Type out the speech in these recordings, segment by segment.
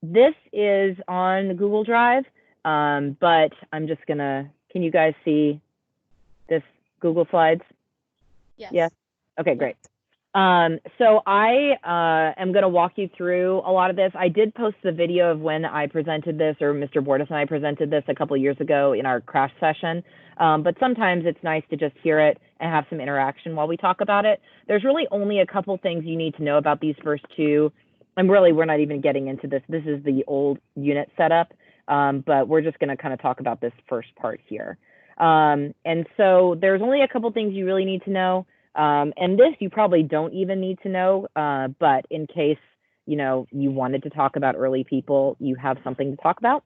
this is on Google Drive, but I'm just gonna, can you guys see this Google Slides? Yes. Yeah. Okay, great. So I am going to walk you through a lot of this. I did post the video of when I presented this, or Mr. Bordas and I presented this a couple of years ago in our crash session. But sometimes it's nice to just hear it and have some interaction while we talk about it. There's really only a couple things you need to know about these first two. And really, we're not even getting into this. This is the old unit setup, but we're just going to kind of talk about this first part here. And so there's only a couple things you really need to know. And this you probably don't even need to know, but in case, you know, you wanted to talk about early people, you have something to talk about.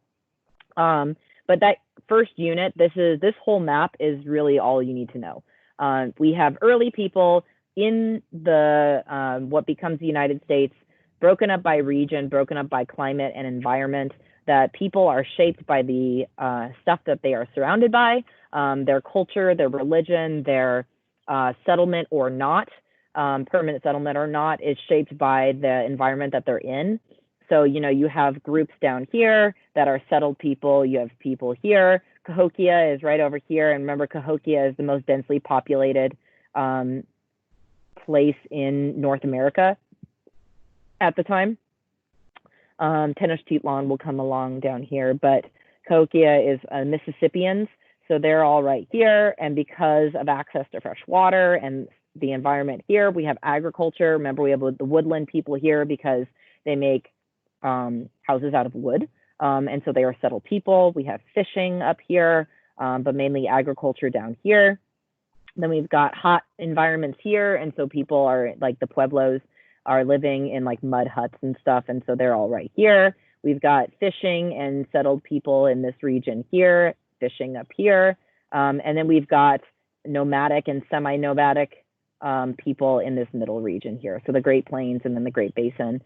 But that first unit, this whole map is really all you need to know. We have early people in the what becomes the United States, broken up by region, broken up by climate and environment, that people are shaped by the stuff that they are surrounded by, their culture, their religion, their settlement or not, permanent settlement or not, is shaped by the environment that they're in. So, you know, you have groups down here that are settled people. You have people here. Cahokia is right over here. And remember, Cahokia is the most densely populated place in North America at the time. Tenochtitlan will come along down here, but Cahokia is Mississippians. So they're all right here. And because of access to fresh water and the environment here, we have agriculture. Remember, we have the woodland people here because they make houses out of wood. And so they are settled people. We have fishing up here, but mainly agriculture down here. Then we've got hot environments here. And so people are like the Pueblos are living in like mud huts and stuff. And so they're all right here. We've got fishing and settled people in this region here, fishing up here. And then we've got nomadic and semi-nomadic people in this middle region here. So the Great Plains and then the Great Basin.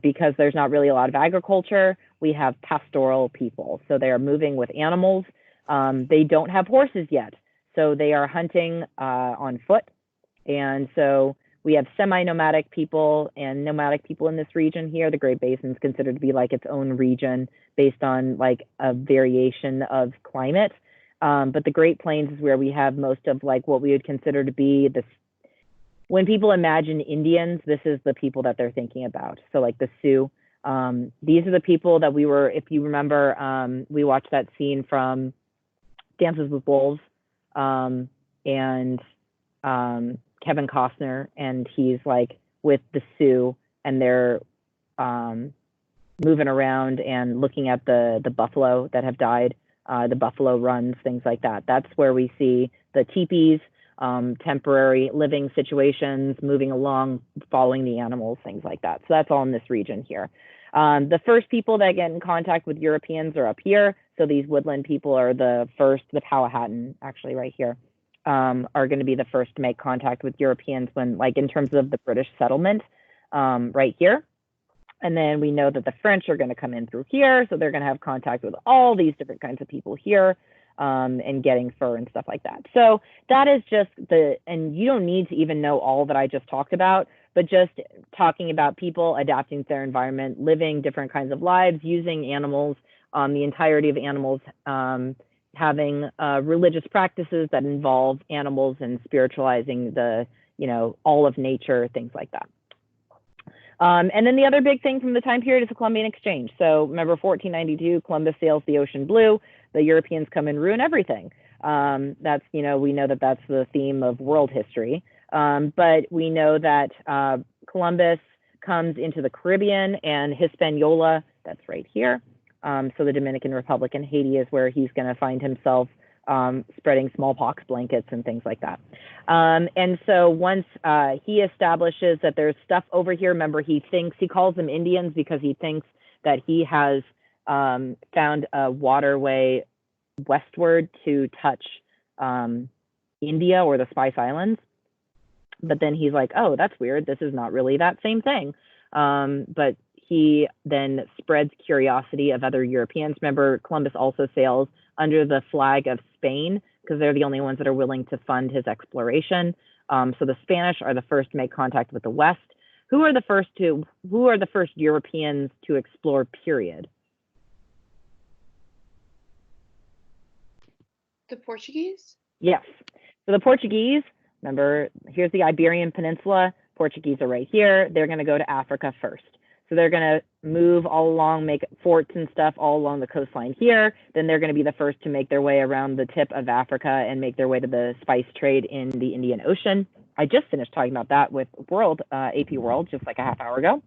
Because there's not really a lot of agriculture, we have pastoral people. So they are moving with animals. They don't have horses yet. So they are hunting on foot. And so we have semi-nomadic people and nomadic people in this region here. The Great Basin is considered to be like its own region based on like a variation of climate. But the Great Plains is where we have most of like what we would consider to be this. When people imagine Indians, this is the people that they're thinking about. So like the Sioux, these are the people that we were, if you remember, we watched that scene from Dances with Wolves and Kevin Costner, and he's like with the Sioux and they're moving around and looking at the buffalo that have died, the buffalo runs, things like that. That's where we see the teepees, temporary living situations, moving along, following the animals, things like that. So that's all in this region here. The first people that get in contact with Europeans are up here. So these woodland people are the first, the Powhatan, actually right here, are going to be the first to make contact with Europeans when, like, in terms of the British settlement, right here. And then we know that the French are going to come in through here. So they're going to have contact with all these different kinds of people here. And getting fur and stuff like that. So that is just and you don't need to even know all that I just talked about, but just talking about people adapting to their environment, living different kinds of lives, using animals, the entirety of animals, having religious practices that involve animals and spiritualizing the, you know, all of nature, things like that. And then the other big thing from the time period is the Colombian Exchange. So remember 1492, Columbus sails the ocean blue. The Europeans come and ruin everything. That's, you know, we know that that's the theme of world history. But we know that Columbus comes into the Caribbean and Hispaniola, that's right here. So the Dominican Republic and Haiti is where he's going to find himself spreading smallpox blankets and things like that. And so once he establishes that there's stuff over here, remember he calls them Indians because he thinks that he has found a waterway westward to touch India or the Spice Islands. But then he's like, oh, that's weird. This is not really that same thing. But he then spreads curiosity of other Europeans. Remember, Columbus also sails under the flag of Spain because they're the only ones that are willing to fund his exploration. So the Spanish are the first to make contact with the West. who are the first Europeans to explore, period? The Portuguese? Yes. So the Portuguese, remember, here's the Iberian Peninsula. Portuguese are right here. They're going to go to Africa first. So they're going to move all along, make forts and stuff all along the coastline here. Then they're going to be the first to make their way around the tip of Africa and make their way to the spice trade in the Indian Ocean. I just finished talking about that with AP World, just like a half hour ago.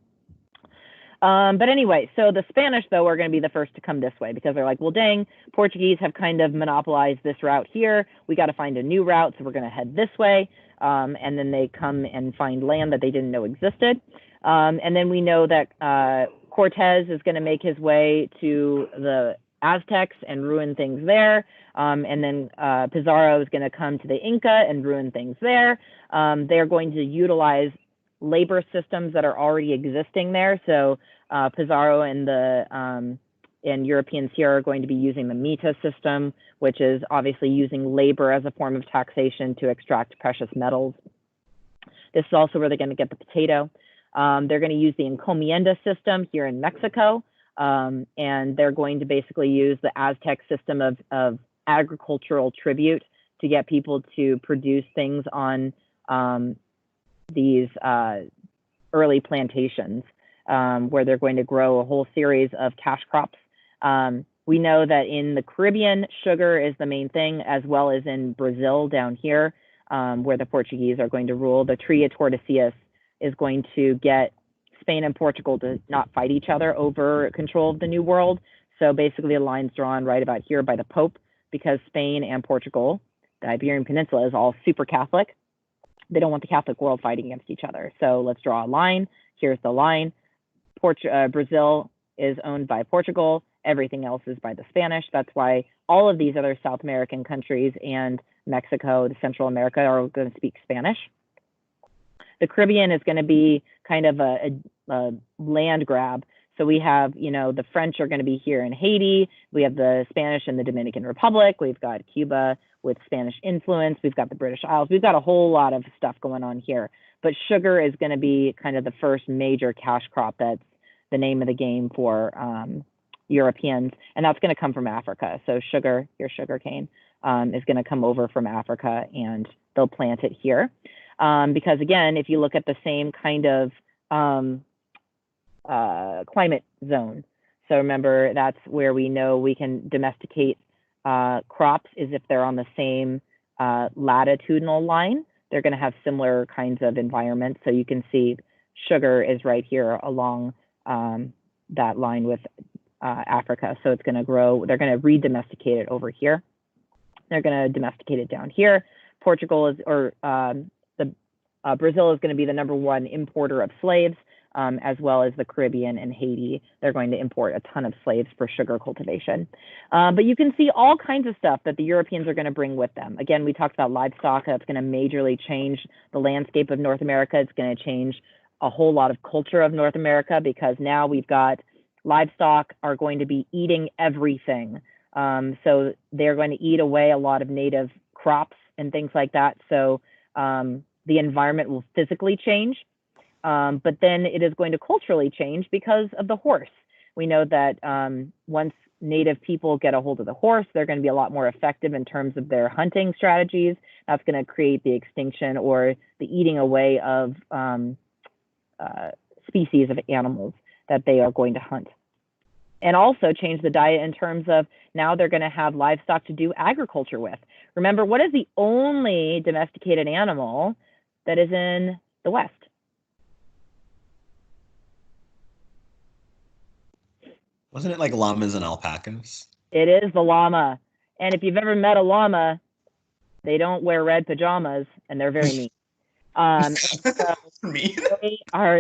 But anyway, so the Spanish, though, are going to be the first to come this way because they're like, well, dang, Portuguese have kind of monopolized this route here. We got to find a new route, so we're going to head this way. And then they come and find land that they didn't know existed. And then we know that Cortez is going to make his way to the Aztecs and ruin things there. And then Pizarro is going to come to the Inca and ruin things there. They're going to utilize labor systems that are already existing there. So Pizarro and the Europeans here are going to be using the Mita system, which is obviously using labor as a form of taxation to extract precious metals. This is also where they're going to get the potato. They're going to use the encomienda system here in Mexico, and they're going to basically use the Aztec system of agricultural tribute to get people to produce things on these early plantations where they're going to grow a whole series of cash crops. We know that in the Caribbean, sugar is the main thing, as well as in Brazil down here, where the Portuguese are going to rule. The Treaty of Tordesillas is going to get Spain and Portugal to not fight each other over control of the New World. So basically a line's drawn right about here by the Pope, because Spain and Portugal, the Iberian Peninsula, is all super Catholic. They don't want the Catholic world fighting against each other. So let's draw a line. Here's the line. Brazil is owned by Portugal. Everything else is by the Spanish. That's why all of these other South American countries and Mexico, the Central America, are going to speak Spanish. The Caribbean is going to be kind of a land grab. So we have, the French are going to be here in Haiti. We have the Spanish in the Dominican Republic. We've got Cuba with Spanish influence. We've got the British Isles. We've got a whole lot of stuff going on here. But sugar is going to be kind of the first major cash crop that's the name of the game for Europeans. And that's going to come from Africa. So sugar, your sugar cane, is going to come over from Africa, and they'll plant it here. Because again, if you look at the same kind of climate zone, so remember, that's where we know we can domesticate crops, is if they're on the same latitudinal line. They're going to have similar kinds of environments. So you can see sugar is right here along that line with Africa. So it's going to grow. They're going to re-domesticate it over here. They're going to domesticate it down here. Portugal is, or Brazil is going to be the #1 importer of slaves, as well as the Caribbean and Haiti. They're going to import a ton of slaves for sugar cultivation. But you can see all kinds of stuff that the Europeans are going to bring with them. Again, we talked about livestock. That's going to majorly change the landscape of North America. It's going to change a whole lot of culture of North America, because now we've got livestock are going to be eating everything. So they're going to eat away a lot of native crops and things like that. So the environment will physically change, but then it is going to culturally change because of the horse. We know that once native people get a hold of the horse, they're going to be a lot more effective in terms of their hunting strategies. That's going to create the extinction or the eating away of species of animals that they are going to hunt. And also change the diet in terms of now they're going to have livestock to do agriculture with. Remember, what is the only domesticated animal that is in the West? Wasn't it like llamas and alpacas? It is the llama. And if you've ever met a llama, they don't wear red pajamas, and they're very mean. So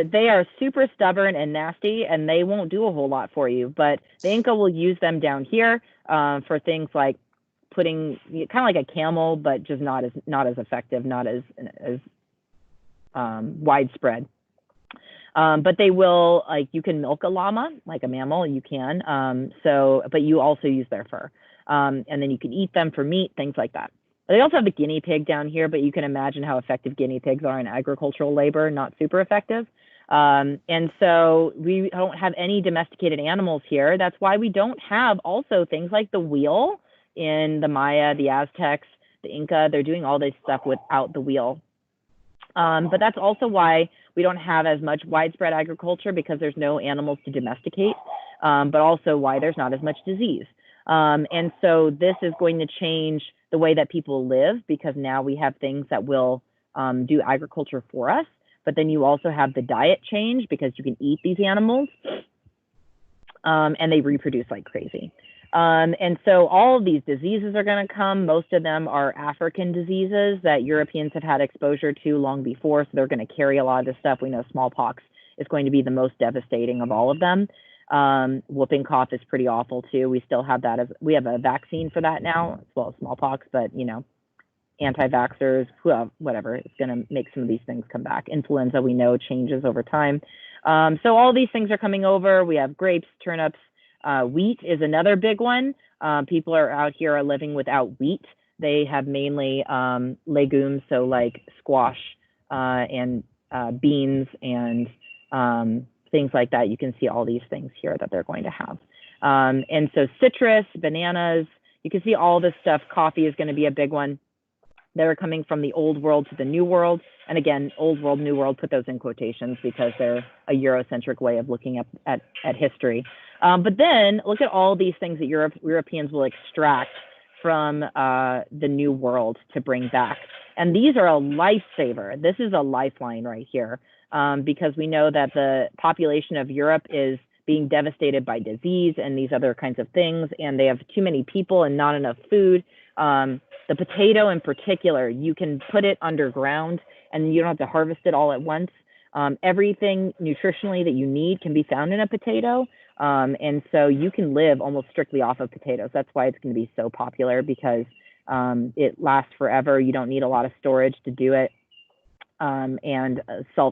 they are super stubborn and nasty, and they won't do a whole lot for you. But the Inca will use them down here for things like putting kind of like a camel, but just not as effective, not as widespread. But they will, like, you can milk a llama like a mammal, you can. But you also use their fur, and then you can eat them for meat, things like that. They also have the guinea pig down here, but you can imagine how effective guinea pigs are in agricultural labor, not super effective. And so we don't have any domesticated animals here. That's why we don't have also things like the wheel in the Maya, the Aztecs, the Inca. They're doing all this stuff without the wheel. But that's also why we don't have as much widespread agriculture, because there's no animals to domesticate, but also why there's not as much disease. And so this is going to change the way that people live, because now we have things that will do agriculture for us. But then you also have the diet change, because you can eat these animals, and they reproduce like crazy. And so all of these diseases are going to come. Most of them are African diseases that Europeans have had exposure to long before, so they're going to carry a lot of this stuff. We know smallpox is going to be the most devastating of all of them. Whooping cough is pretty awful too. We still have that we have a vaccine for that now, as well as smallpox, but you know, anti-vaxxers, whatever, it's going to make some of these things come back. Influenza, we know, changes over time. So all these things are coming over. We have grapes, turnips. Wheat is another big one. People out here are living without wheat. They have mainly legumes, so like squash and beans and things like that. You can see all these things here that they're going to have. And so citrus, bananas, you can see all this stuff. Coffee is going to be a big one. They're coming from the old world to the new world. And again, old world, new world, put those in quotations because they're a Eurocentric way of looking at history. But then look at all these things that Europeans will extract from the new world to bring back. And these are a lifesaver. This is a lifeline right here, because we know that the population of Europe is being devastated by disease and these other kinds of things, and they have too many people and not enough food. The potato in particular, you can put it underground and you don't have to harvest it all at once. Everything nutritionally that you need can be found in a potato. And so you can live almost strictly off of potatoes. That's why it's going to be so popular, because it lasts forever. You don't need a lot of storage to do it. And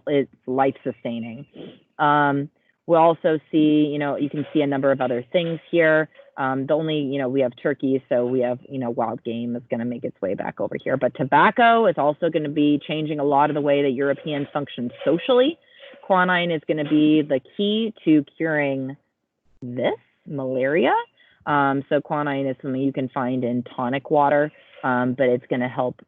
it's life sustaining. We'll also see, you can see a number of other things here. The only, we have turkeys, so we have, wild game is going to make its way back over here. But tobacco is also going to be changing a lot of the way that Europeans function socially. Quinine is going to be the key to curing this, malaria. So quinine is something you can find in tonic water, but it's going to help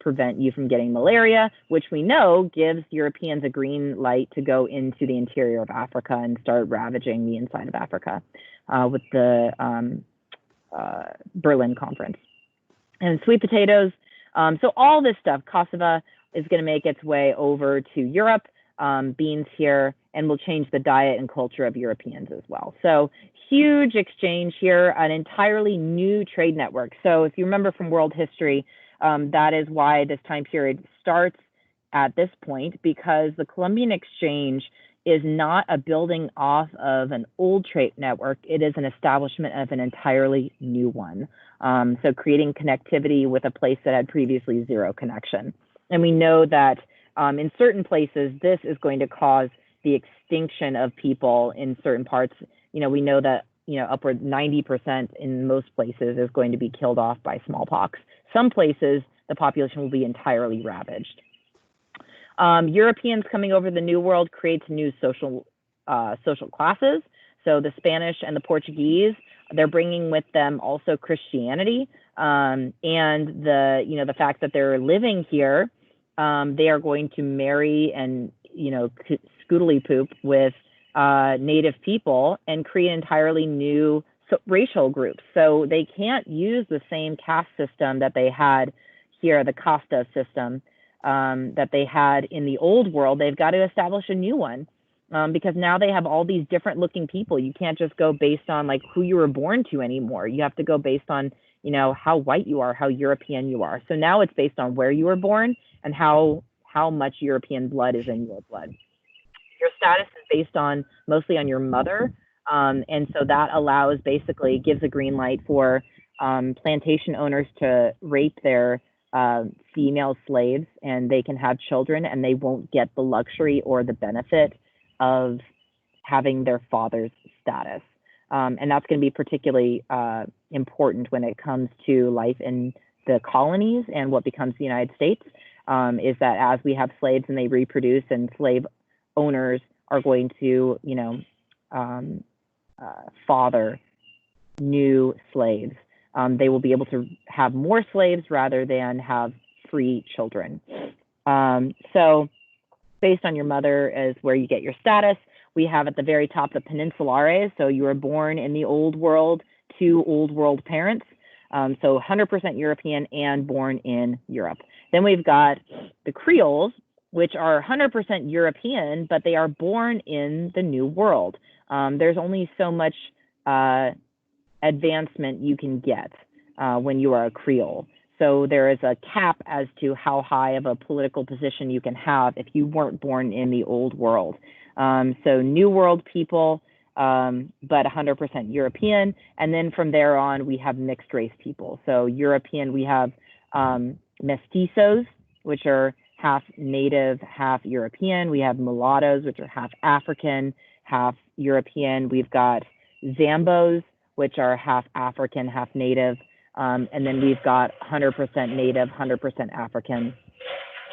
prevent you from getting malaria, which we know gives Europeans a green light to go into the interior of Africa and start ravaging the inside of Africa with the Berlin Conference. And sweet potatoes. So all this stuff, cassava is going to make its way over to Europe, beans here, and will change the diet and culture of Europeans as well. So huge exchange here, an entirely new trade network. So if you remember from world history, that is why this time period starts at this point, because the Colombian Exchange is not a building off of an old trade network. It is an establishment of an entirely new one. So creating connectivity with a place that had previously zero connection. And we know that in certain places, this is going to cause the extinction of people in certain parts. We know that upward 90% in most places is going to be killed off by smallpox. Some places, the population will be entirely ravaged. Europeans coming over the New World creates new social classes. So the Spanish and the Portuguese, they're bringing with them also Christianity, and the fact that they're living here, they are going to marry and scoodly poop with native people and create entirely new racial groups. So they can't use the same caste system that they had here, the casta system that they had in the old world. They've got to establish a new one because now they have all these different looking people. You can't just go based on like who you were born to anymore. You have to go based on, how white you are, how European you are. So now it's based on where you were born and how much European blood is in your blood. Your status is based on mostly on your mother. And so that gives a green light for plantation owners to rape their female slaves, and they can have children, and they won't get the luxury or the benefit of having their father's status. And that's going to be particularly important when it comes to life in the colonies and what becomes the United States, is that as we have slaves and they reproduce and slave owners are going to, father new slaves. They will be able to have more slaves rather than have free children. So based on your mother is where you get your status. We have at the very top the peninsulares. So you were born in the Old World to Old World parents. So 100% European and born in Europe. Then we've got the Creoles, which are 100% European, but they are born in the New World. There's only so much advancement you can get when you are a Creole. So there is a cap as to how high of a political position you can have if you weren't born in the Old World. So New World people, but 100% European. And then from there on, we have mixed race people. So European, we have mestizos, which are half native, half European. We have mulattoes, which are half African, half European. We've got Zambos, which are half African, half native. And then we've got 100% native, 100% African.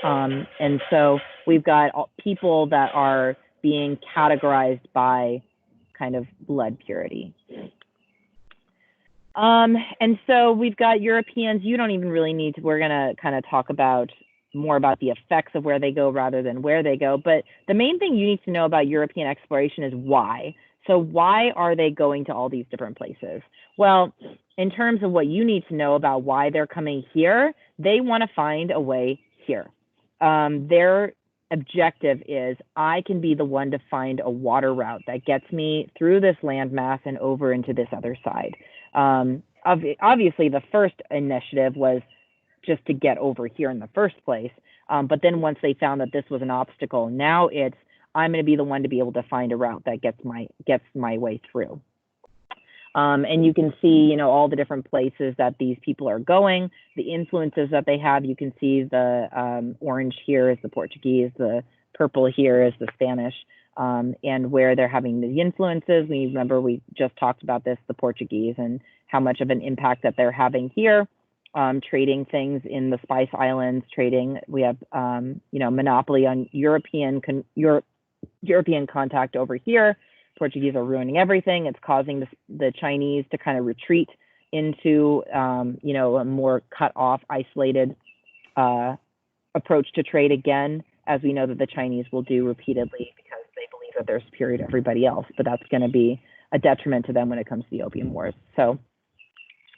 And so we've got people that are being categorized by kind of blood purity. And so we've got Europeans. You don't even really need to, we're going to kind of talk about more about the effects of where they go rather than where they go. But the main thing you need to know about European exploration is why. So why are they going to all these different places? Well, in terms of what you need to know about why they're coming here, they want to find a way here. Their objective is, I can be the one to find a water route that gets me through this landmass and over into this other side. Obviously, the first initiative was just to get over here in the first place. But then once they found that this was an obstacle, now it's, I'm going to be the one to be able to find a route that gets my way through. And you can see, all the different places that these people are going, the influences that they have. You can see the orange here is the Portuguese, the purple here is the Spanish, and where they're having the influences. We remember we just talked about this, the Portuguese, and how much of an impact that they're having here. Trading things in the Spice Islands, trading. We have, monopoly on European contact over here. Portuguese are ruining everything. It's causing the Chinese to kind of retreat into, a more cut off, isolated approach to trade again, as we know that the Chinese will do repeatedly because they believe that they're superior to everybody else. But that's going to be a detriment to them when it comes to the Opium Wars. So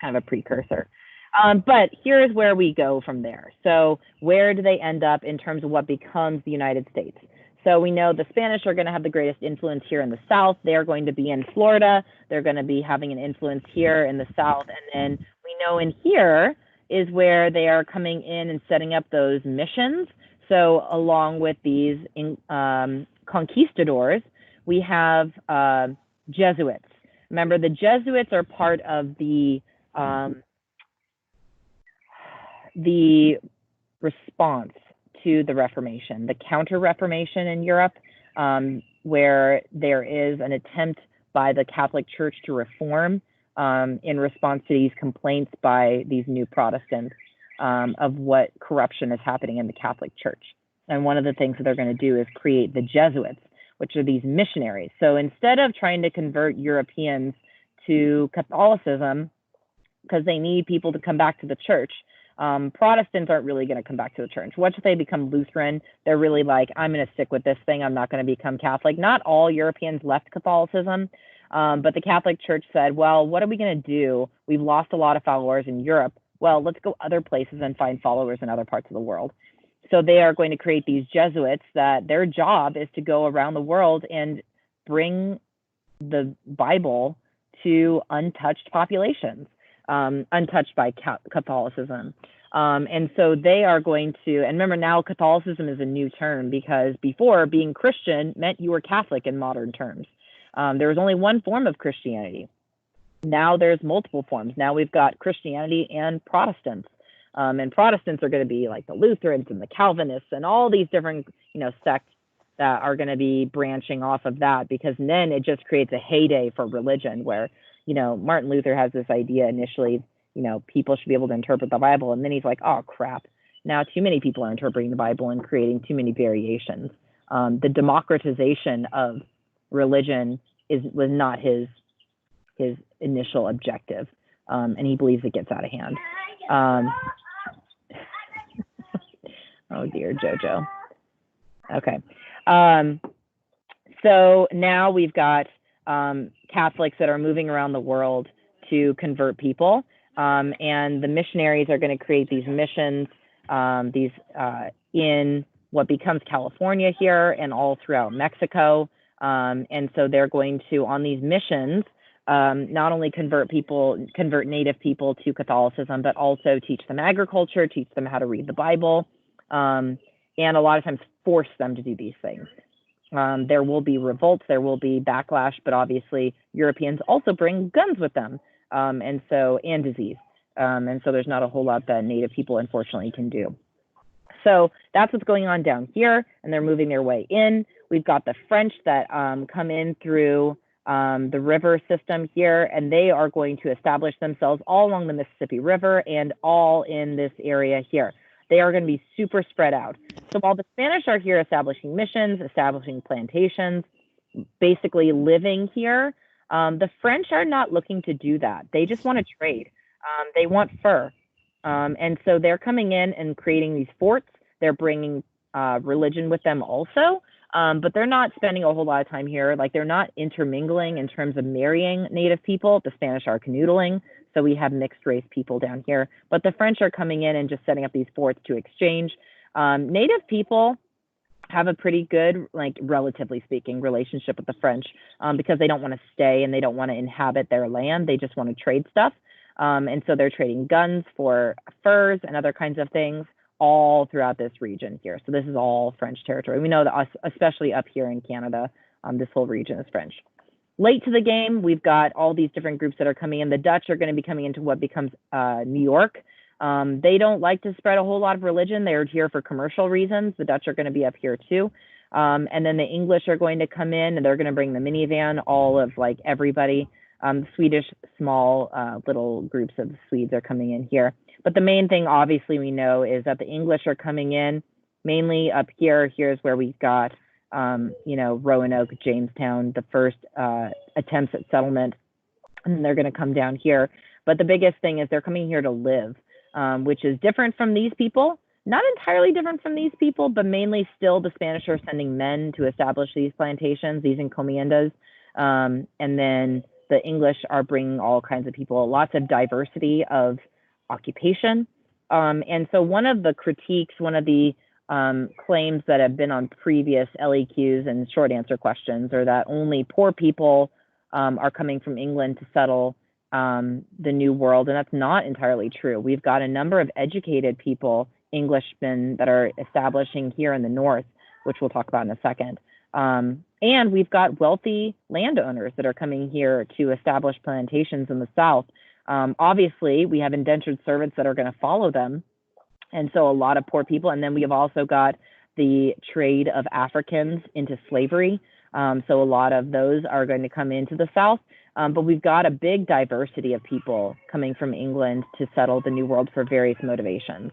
kind of a precursor. But here's where we go from there. So where do they end up in terms of what becomes the United States? So we know the Spanish are going to have the greatest influence here in the South. They're going to be in Florida. They're going to be having an influence here in the South. And then we know in here is where they are coming in and setting up those missions. So along with these conquistadors, we have Jesuits. Remember, the Jesuits are part of the response to the Reformation, the Counter-Reformation in Europe, where there is an attempt by the Catholic Church to reform in response to these complaints by these new Protestants of what corruption is happening in the Catholic Church. And one of the things that they're going to do is create the Jesuits, which are these missionaries. So instead of trying to convert Europeans to Catholicism, because they need people to come back to the church, Protestants aren't really going to come back to the church. Once they become Lutheran, they're really like, I'm going to stick with this thing. I'm not going to become Catholic. Not all Europeans left Catholicism, but the Catholic Church said, well, what are we going to do? We've lost a lot of followers in Europe. Well, let's go other places and find followers in other parts of the world. So they are going to create these Jesuits that their job is to go around the world and bring the Bible to untouched populations. Untouched by Catholicism. And so they are going to, and remember now Catholicism is a new term because before being Christian meant you were Catholic in modern terms. There was only one form of Christianity. Now there's multiple forms. Now we've got Christianity and Protestants. And Protestants are going to be like the Lutherans and the Calvinists and all these different, sects that are going to be branching off of that, because then it just creates a heyday for religion where Martin Luther has this idea initially, people should be able to interpret the Bible. And then he's like, oh, crap. Now too many people are interpreting the Bible and creating too many variations. The democratization of religion was not his initial objective, and he believes it gets out of hand. Oh dear, Jojo. Okay. So now we've got Catholics that are moving around the world to convert people, and the missionaries are going to create these missions, in what becomes California here and all throughout Mexico. And so they're going to, on these missions, not only convert native people to Catholicism, but also teach them agriculture, teach them how to read the Bible, and a lot of times force them to do these things. There will be revolts, there will be backlash, but obviously Europeans also bring guns with them, and disease. And so there's not a whole lot that native people unfortunately can do. So that's what's going on down here, and they're moving their way in. We've got the French that come in through the river system here, and they are going to establish themselves all along the Mississippi River and all in this area here. They are going to be super spread out. So while the Spanish are here establishing missions, establishing plantations, basically living here, the French are not looking to do that. They just want to trade. They want fur. And so they're coming in and creating these forts. They're bringing religion with them also, but they're not spending a whole lot of time here. Like, they're not intermingling in terms of marrying native people. The Spanish are canoodling, so we have mixed race people down here. But the French are coming in and just setting up these forts to exchange. Native people have a pretty good, like, relatively speaking, relationship with the French, because they don't want to stay and they don't want to inhabit their land. They just want to trade stuff. And so they're trading guns for furs and other kinds of things all throughout this region here. So this is all French territory. We know that, especially up here in Canada, this whole region is French. Late to the game, we've got all these different groups that are coming in. The Dutch are going to be coming into what becomes New York. They don't like to spread a whole lot of religion. They're here for commercial reasons. The Dutch are going to be up here too. And then the English are going to come in, and they're going to bring the minivan, all of, like, everybody. Swedish, small little groups of Swedes are coming in here. But the main thing, obviously, we know is that the English are coming in mainly up here. Here's where we've got, Roanoke, Jamestown, the first attempts at settlement, and they're going to come down here. But the biggest thing is they're coming here to live, which is different from these people. Not entirely different from these people, but mainly still the Spanish are sending men to establish these plantations, these encomiendas, and then the English are bringing all kinds of people, lots of diversity of occupation. And so one of the critiques, one of the claims that have been on previous LEQs and short answer questions are that only poor people are coming from England to settle the New World. And that's not entirely true. We've got a number of educated people, Englishmen, that are establishing here in the North, which we'll talk about in a second. And we've got wealthy landowners that are coming here to establish plantations in the South. Obviously, we have indentured servants that are going to follow them. And so a lot of poor people. And then we have also got the trade of Africans into slavery. So a lot of those are going to come into the South. But we've got a big diversity of people coming from England to settle the New World for various motivations.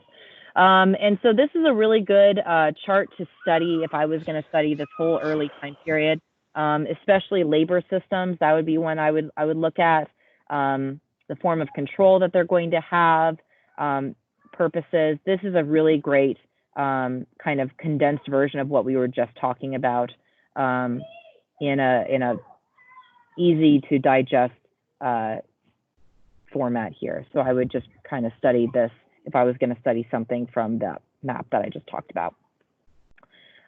And so this is a really good chart to study if I was going to study this whole early time period, especially labor systems. That would be one I would look at, the form of control that they're going to have, purposes. This is a really great kind of condensed version of what we were just talking about, in a easy to digest format here. So I would just kind of study this if I was going to study something from that map that I just talked about.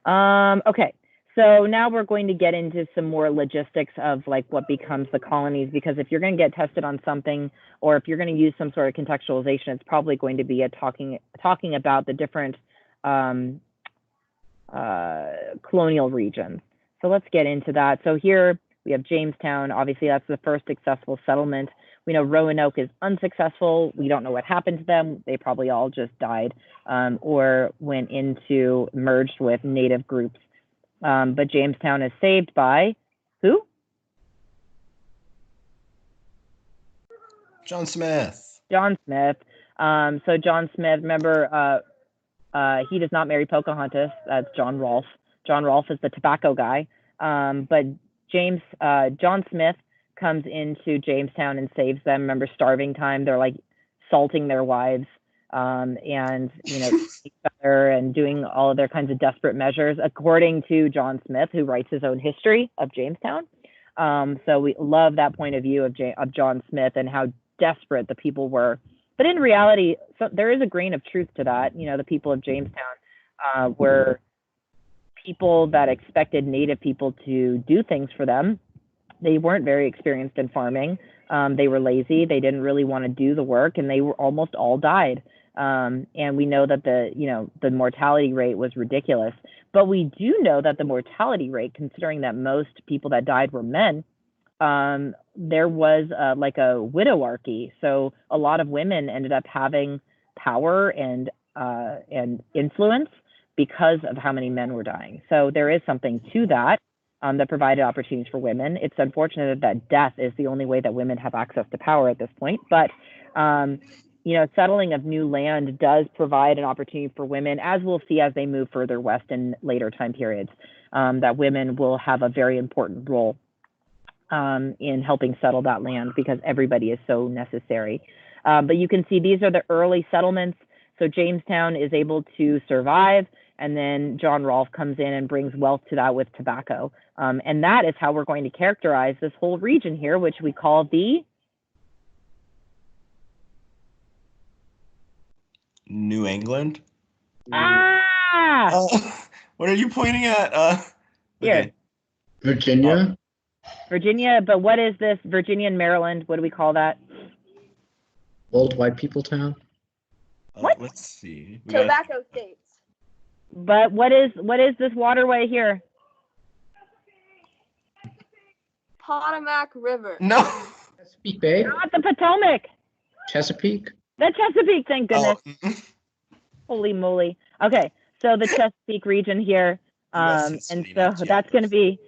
Okay, so now we're going to get into some more logistics of, like, what becomes the colonies, because if you're going to get tested on something, or if you're going to use some sort of contextualization, it's probably going to be talking about the different colonial regions. So let's get into that. So here we have Jamestown. Obviously, that's the first successful settlement. We know Roanoke is unsuccessful. We don't know what happened to them. They probably all just died, or went into, merged with native groups. But Jamestown is saved by who? John Smith. John Smith. So John Smith, remember, he does not marry Pocahontas. That's John Rolfe. John Rolfe is the tobacco guy, but John Smith comes into Jamestown and saves them. Remember, starving time, they're like salting their wives, and each other and doing all of their kinds of desperate measures, according to John Smith, who writes his own history of Jamestown. So we love that point of view of John Smith and how desperate the people were. But in reality, there is a grain of truth to that. The people of Jamestown were people that expected native people to do things for them. They weren't very experienced in farming. They were lazy. They didn't really want to do the work, and they were almost all died. And we know that the mortality rate was ridiculous. But we do know that the mortality rate, considering that most people that died were men, there was like a widowarchy. So a lot of women ended up having power and influence because of how many men were dying. So there is something to that that provided opportunities for women. It's unfortunate that death is the only way that women have access to power at this point. But settling of new land does provide an opportunity for women, as we'll see as they move further west in later time periods, that women will have a very important role in helping settle that land because everybody is so necessary. But you can see these are the early settlements. So Jamestown is able to survive, and then John Rolfe comes in and brings wealth to that with tobacco. And that is how we're going to characterize this whole region here, which we call the New England. What are you pointing at? Here. Okay. Virginia. Virginia, but what is this? Virginia and Maryland, what do we call that? Old white people town. What? Let's see. Tobacco states. But what is this waterway here? Potomac River. No. Chesapeake Bay. Not the Potomac. Chesapeake. The Chesapeake, thank goodness. Oh. Holy moly. Okay, so the Chesapeake region here, and so that's going to be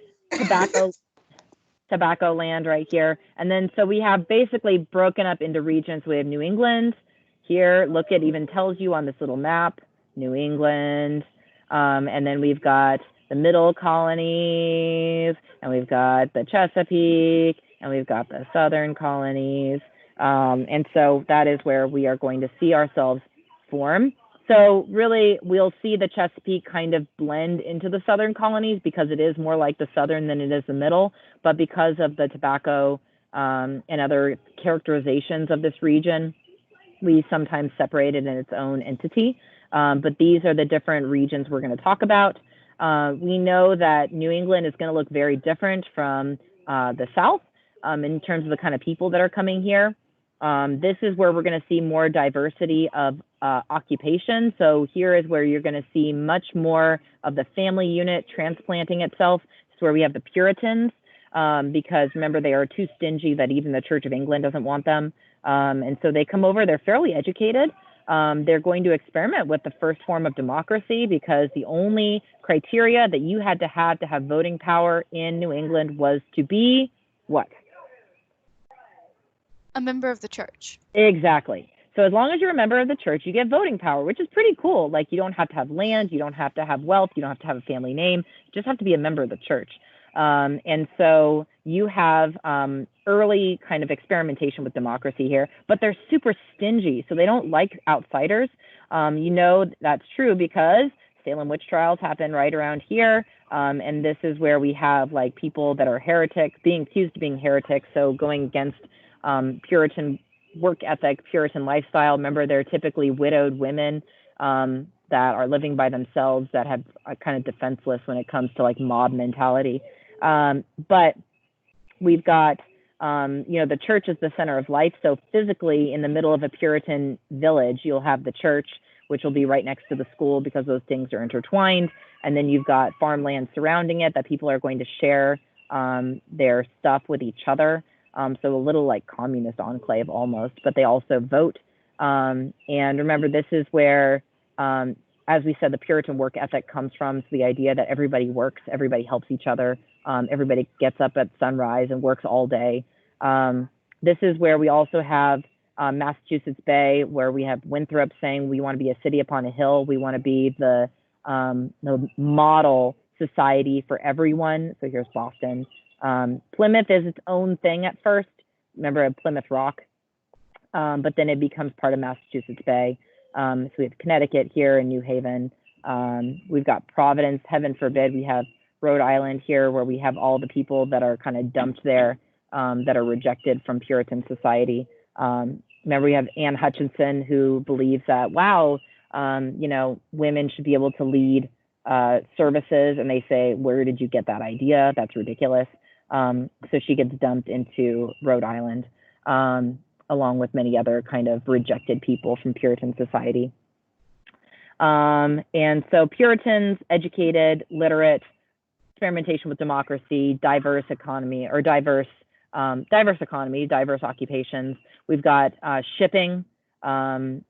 tobacco land right here. And then so we have basically broken up into regions. We have New England here. Look, it even tells you on this little map, New England. And then we've got the Middle Colonies, and we've got the Chesapeake, and we've got the Southern Colonies. And so that is where we are going to see ourselves form. So really, we'll see the Chesapeake kind of blend into the Southern Colonies because it is more like the Southern than it is the Middle. But because of the tobacco and other characterizations of this region, we sometimes separate it in its own entity. But these are the different regions we're going to talk about. We know that New England is going to look very different from the South in terms of the kind of people that are coming here. This is where we're going to see more diversity of occupation. So here is where you're going to see much more of the family unit transplanting itself. It's where we have the Puritans, because remember, they are too stingy that even the Church of England doesn't want them. And so they come over, they're fairly educated. They're going to experiment with the first form of democracy because the only criteria that you had to have voting power in New England was to be what? A member of the church. Exactly. So as long as you're a member of the church, you get voting power, which is pretty cool. Like, you don't have to have land, you don't have to have wealth, you don't have to have a family name, you just have to be a member of the church. And so you have early kind of experimentation with democracy here, but they're super stingy, so they don't like outsiders. That's true because Salem witch trials happen right around here. And this is where we have like people that are heretics, being accused of being heretics, so going against Puritan work ethic, Puritan lifestyle. Remember, they're typically widowed women that are living by themselves, that have are kind of defenseless when it comes to like mob mentality. But we've got, the church is the center of life. So physically in the middle of a Puritan village, you'll have the church, which will be right next to the school because those things are intertwined. And then you've got farmland surrounding it that people are going to share their stuff with each other. So a little like communist enclave almost, but they also vote. And remember, this is where, as we said, the Puritan work ethic comes from. So the idea that everybody works, everybody helps each other, everybody gets up at sunrise and works all day. This is where we also have Massachusetts Bay, where we have Winthrop saying we want to be a city upon a hill. We want to be the model society for everyone. So here's Boston. Plymouth is its own thing at first. Remember Plymouth Rock? But then it becomes part of Massachusetts Bay. So we have Connecticut here and New Haven. We've got Providence, heaven forbid. We have Rhode Island here where we have all the people that are kind of dumped there that are rejected from Puritan society. Remember, we have Anne Hutchinson, who believes that, wow, you know, women should be able to lead services. And they say, where did you get that idea? That's ridiculous. So she gets dumped into Rhode Island, along with many other kind of rejected people from Puritan society. And so Puritans, educated, literate, experimentation with democracy, diverse economy, or diverse economy, diverse occupations. We've got shipping and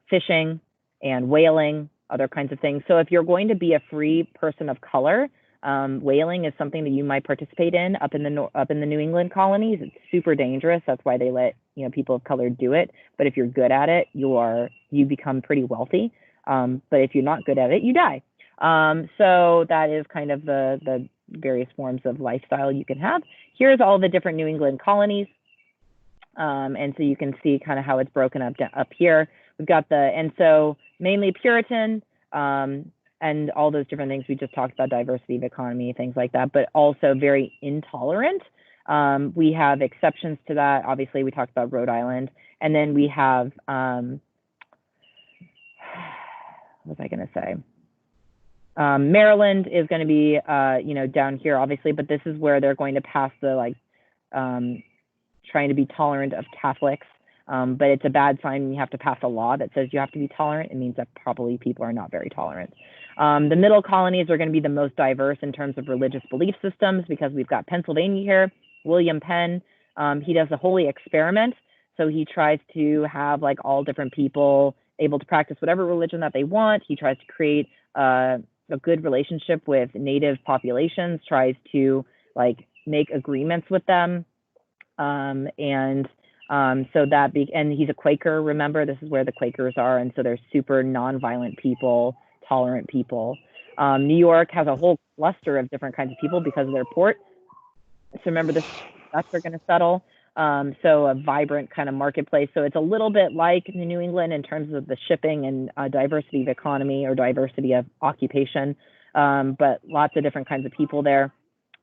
fishing and whaling, other kinds of things. So if you're going to be a free person of color, whaling is something that you might participate in up in the New England colonies. It's super dangerous. That's why they let, you know, people of color do it. But if you're good at it, you become pretty wealthy. But if you're not good at it, you die. So that is kind of the various forms of lifestyle you can have. Here's all the different New England colonies. And so you can see kind of how it's broken up here. We've got and so mainly Puritan, and all those different things we just talked about, diversity of economy, things like that, but also very intolerant. We have exceptions to that. Obviously, we talked about Rhode Island. And then we have, what was I going to say? Maryland is going to be, you know, down here, obviously, but this is where they're going to pass the, like, trying to be tolerant of Catholics. But it's a bad sign when you have to pass a law that says you have to be tolerant. It means that probably people are not very tolerant. The middle colonies are going to be the most diverse in terms of religious belief systems, because we've got Pennsylvania here, William Penn. He does a holy experiment. So he tries to have like all different people able to practice whatever religion that they want. He tries to create a good relationship with native populations, tries to like make agreements with them. So and he's a Quaker, remember, this is where the Quakers are. And so they're super nonviolent people, tolerant people. New York has a whole cluster of different kinds of people because of their port. So remember, the Dutch are going to settle. So a vibrant kind of marketplace. So it's a little bit like New England in terms of the shipping and diversity of economy or diversity of occupation, but lots of different kinds of people there.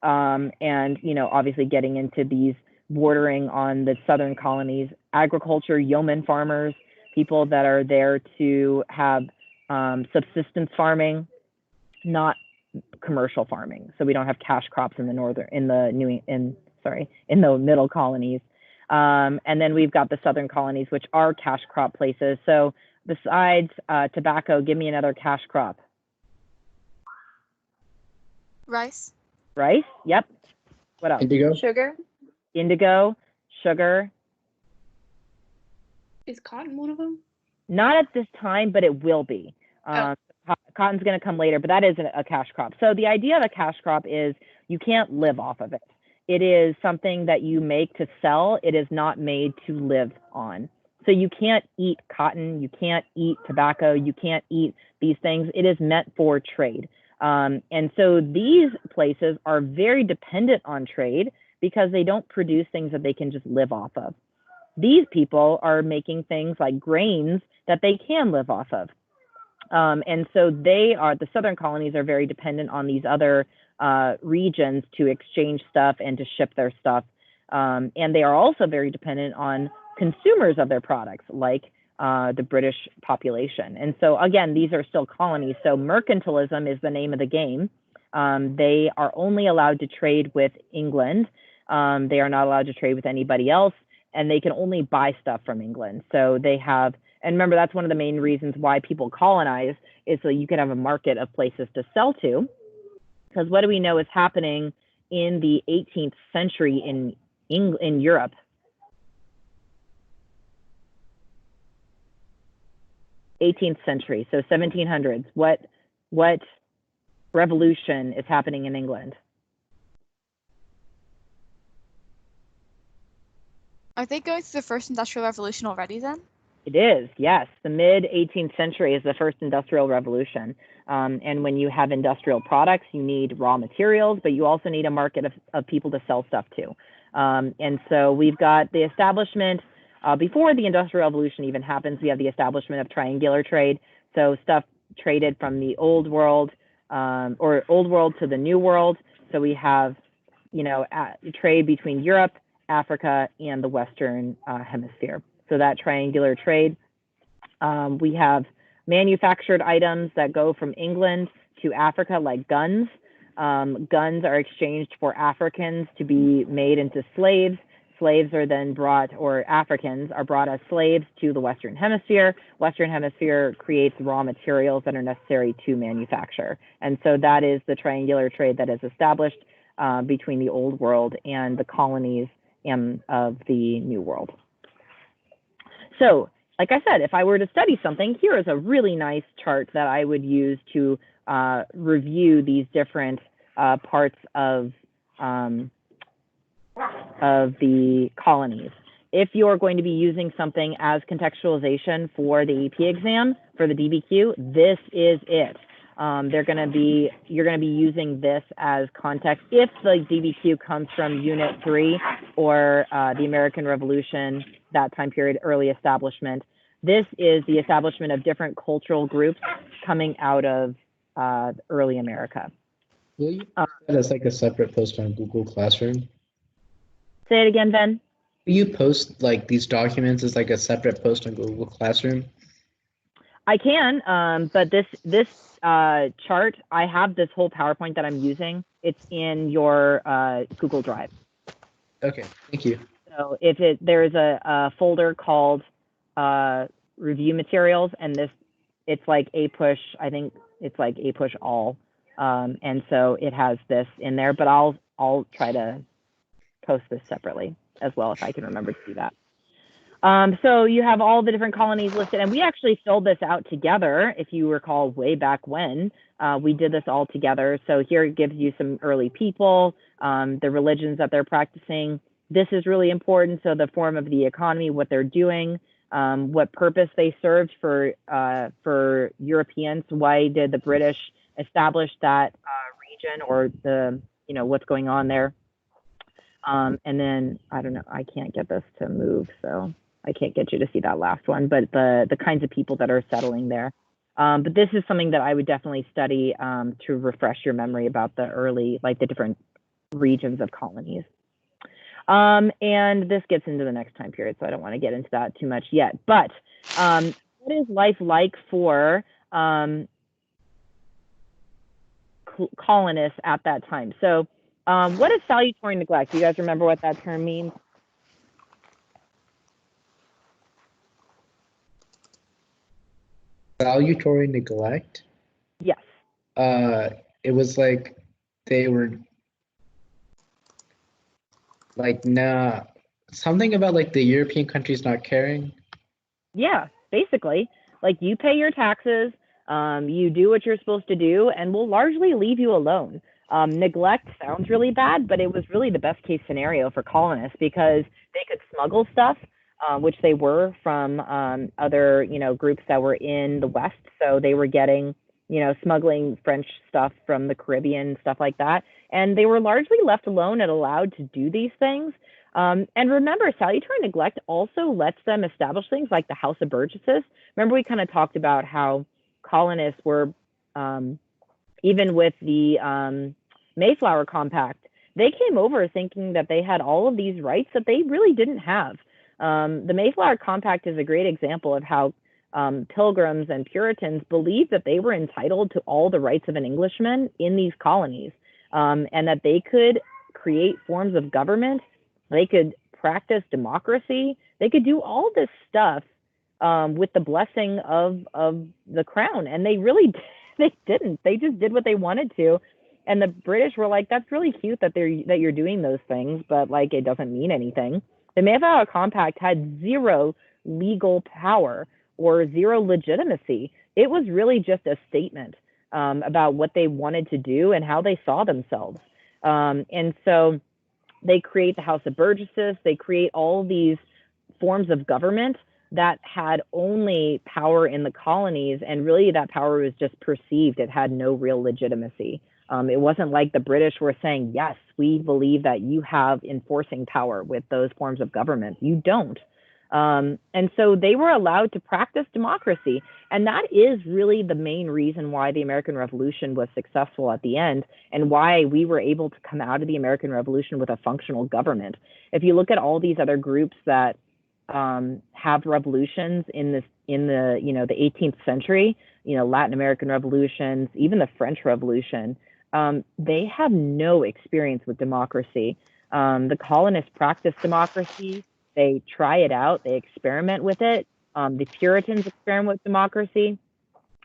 And, you know, obviously getting into these bordering on the southern colonies, agriculture, yeoman farmers, people that are there to have subsistence farming, not commercial farming. So we don't have cash crops in the middle colonies. And then we've got the southern colonies, which are cash crop places. So besides tobacco, give me another cash crop. Rice. Rice, yep. What else? Indigo. Sugar. Indigo, sugar. Is cotton one of them? Not at this time, but it will be. Cotton's going to come later, but that is a cash crop. So the idea of a cash crop is you can't live off of it. It is something that you make to sell. It is not made to live on. So you can't eat cotton. You can't eat tobacco. You can't eat these things. It is meant for trade. And so these places are very dependent on trade because they don't produce things that they can just live off of. These people are making things like grains that they can live off of. And so the southern colonies are very dependent on these other regions to exchange stuff and to ship their stuff. And they are also very dependent on consumers of their products, like the British population. And so again, these are still colonies. So mercantilism is the name of the game. They are only allowed to trade with England. They are not allowed to trade with anybody else, and they can only buy stuff from England. So they have, and remember, that's one of the main reasons why people colonize, is so you can have a market of places to sell to. Because what do we know is happening in the 18th century in Europe? '18th century, so 1700s. What revolution is happening in England? Are they going through the first industrial revolution already then? It is, yes. The mid-18th century is the first industrial revolution. And when you have industrial products, you need raw materials, but you also need a market of people to sell stuff to. And so we've got the establishment, before the Industrial Revolution even happens, we have the establishment of triangular trade. So stuff traded from the old world, or old world to the new world. So we have, trade between Europe, Africa, and the Western hemisphere. So that triangular trade. We have manufactured items that go from England to Africa, like guns. Guns are exchanged for Africans to be made into slaves. Slaves are then brought, or Africans are brought as slaves to the Western Hemisphere. Western Hemisphere creates raw materials that are necessary to manufacture. And so that is the triangular trade that is established between the Old World and the colonies of the New World. So, like I said, if I were to study something, here is a really nice chart that I would use to review these different parts of the colonies. If you're going to be using something as contextualization for the AP exam, for the DBQ, this is it. You're going to be using this as context if the DBQ comes from Unit 3 or the American Revolution, that time period, early establishment. This is the establishment of different cultural groups coming out of early America. Will you post that as like a separate post on Google Classroom? Say it again, Ben. Will you post like these documents as like a separate post on Google Classroom? I can, but this chart, I have this whole PowerPoint that I'm using. It's in your Google Drive. Okay, thank you. So if there's a folder called review materials, and it's like APUSH, I think it's like APUSH all. And so it has this in there, but I'll try to post this separately as well if I can remember to do that. So you have all the different colonies listed, and we actually filled this out together. If you recall way back when, we did this all together. So here it gives you some early people, the religions that they're practicing. This is really important. So the form of the economy, what they're doing, what purpose they served for Europeans. Why did the British establish that region, or the, what's going on there? And then, I don't know, I can't get this to move, so I can't get you to see that last one, but the kinds of people that are settling there. But this is something that I would definitely study to refresh your memory about the early, like the different regions of colonies. And this gets into the next time period, so I don't want to get into that too much yet. But what is life like for colonists at that time? So what is salutary neglect? Do you guys remember what that term means? Valuatory neglect? Yes. It was like they were like something about like the European countries not caring. Yeah, basically, like you pay your taxes, you do what you're supposed to do, and we'll largely leave you alone. Neglect sounds really bad, but it was really the best case scenario for colonists because they could smuggle stuff, which they were from other, groups that were in the West. So they were getting, smuggling French stuff from the Caribbean, stuff like that. And they were largely left alone and allowed to do these things. And remember, salutary neglect also lets them establish things like the House of Burgesses. Remember, we kind of talked about how colonists were, even with the Mayflower Compact, they came over thinking that they had all of these rights that they really didn't have. The Mayflower Compact is a great example of how Pilgrims and Puritans believed that they were entitled to all the rights of an Englishman in these colonies, and that they could create forms of government, they could practice democracy, they could do all this stuff with the blessing of the crown. And they really they didn't. They just did what they wanted to. And the British were like, that's really cute that you're doing those things, but like it doesn't mean anything. The Mayflower Compact had zero legal power or zero legitimacy. It was really just a statement about what they wanted to do and how they saw themselves. And so they create the House of Burgesses. They create all these forms of government that had only power in the colonies, and really that power was just perceived. It had no real legitimacy. It wasn't like the British were saying, yes, we believe that you have enforcing power with those forms of government. You don't. And so they were allowed to practice democracy. And that is really the main reason why the American Revolution was successful at the end, and why we were able to come out of the American Revolution with a functional government. If you look at all these other groups that have revolutions in the the 18th century, Latin American revolutions, even the French Revolution, they have no experience with democracy. The colonists practice democracy. They try it out. They experiment with it. The Puritans experiment with democracy.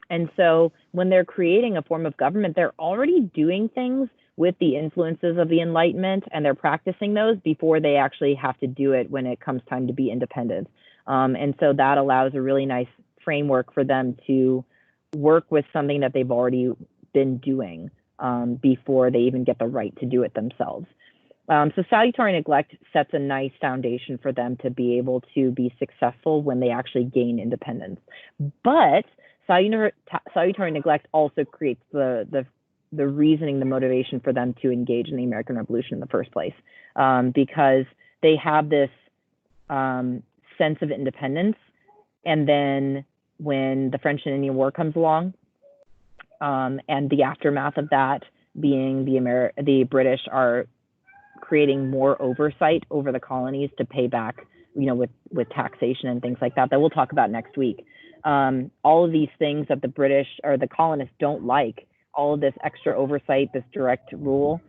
And so when they're creating a form of government, they're already doing things with the influences of the Enlightenment, and they're practicing those before they actually have to do it when it comes time to be independent. And so that allows a really nice framework for them to work with something that they've already been doing before they even get the right to do it themselves. So salutary neglect sets a nice foundation for them to be able to be successful when they actually gain independence. But salutary neglect also creates the reasoning, the motivation for them to engage in the American Revolution in the first place, because they have this sense of independence. And then when the French and Indian War comes along, and the aftermath of that being the British are creating more oversight over the colonies to pay back, with taxation and things like that we'll talk about next week. All of these things that the British or the colonists don't like, all of this extra oversight, this direct rule,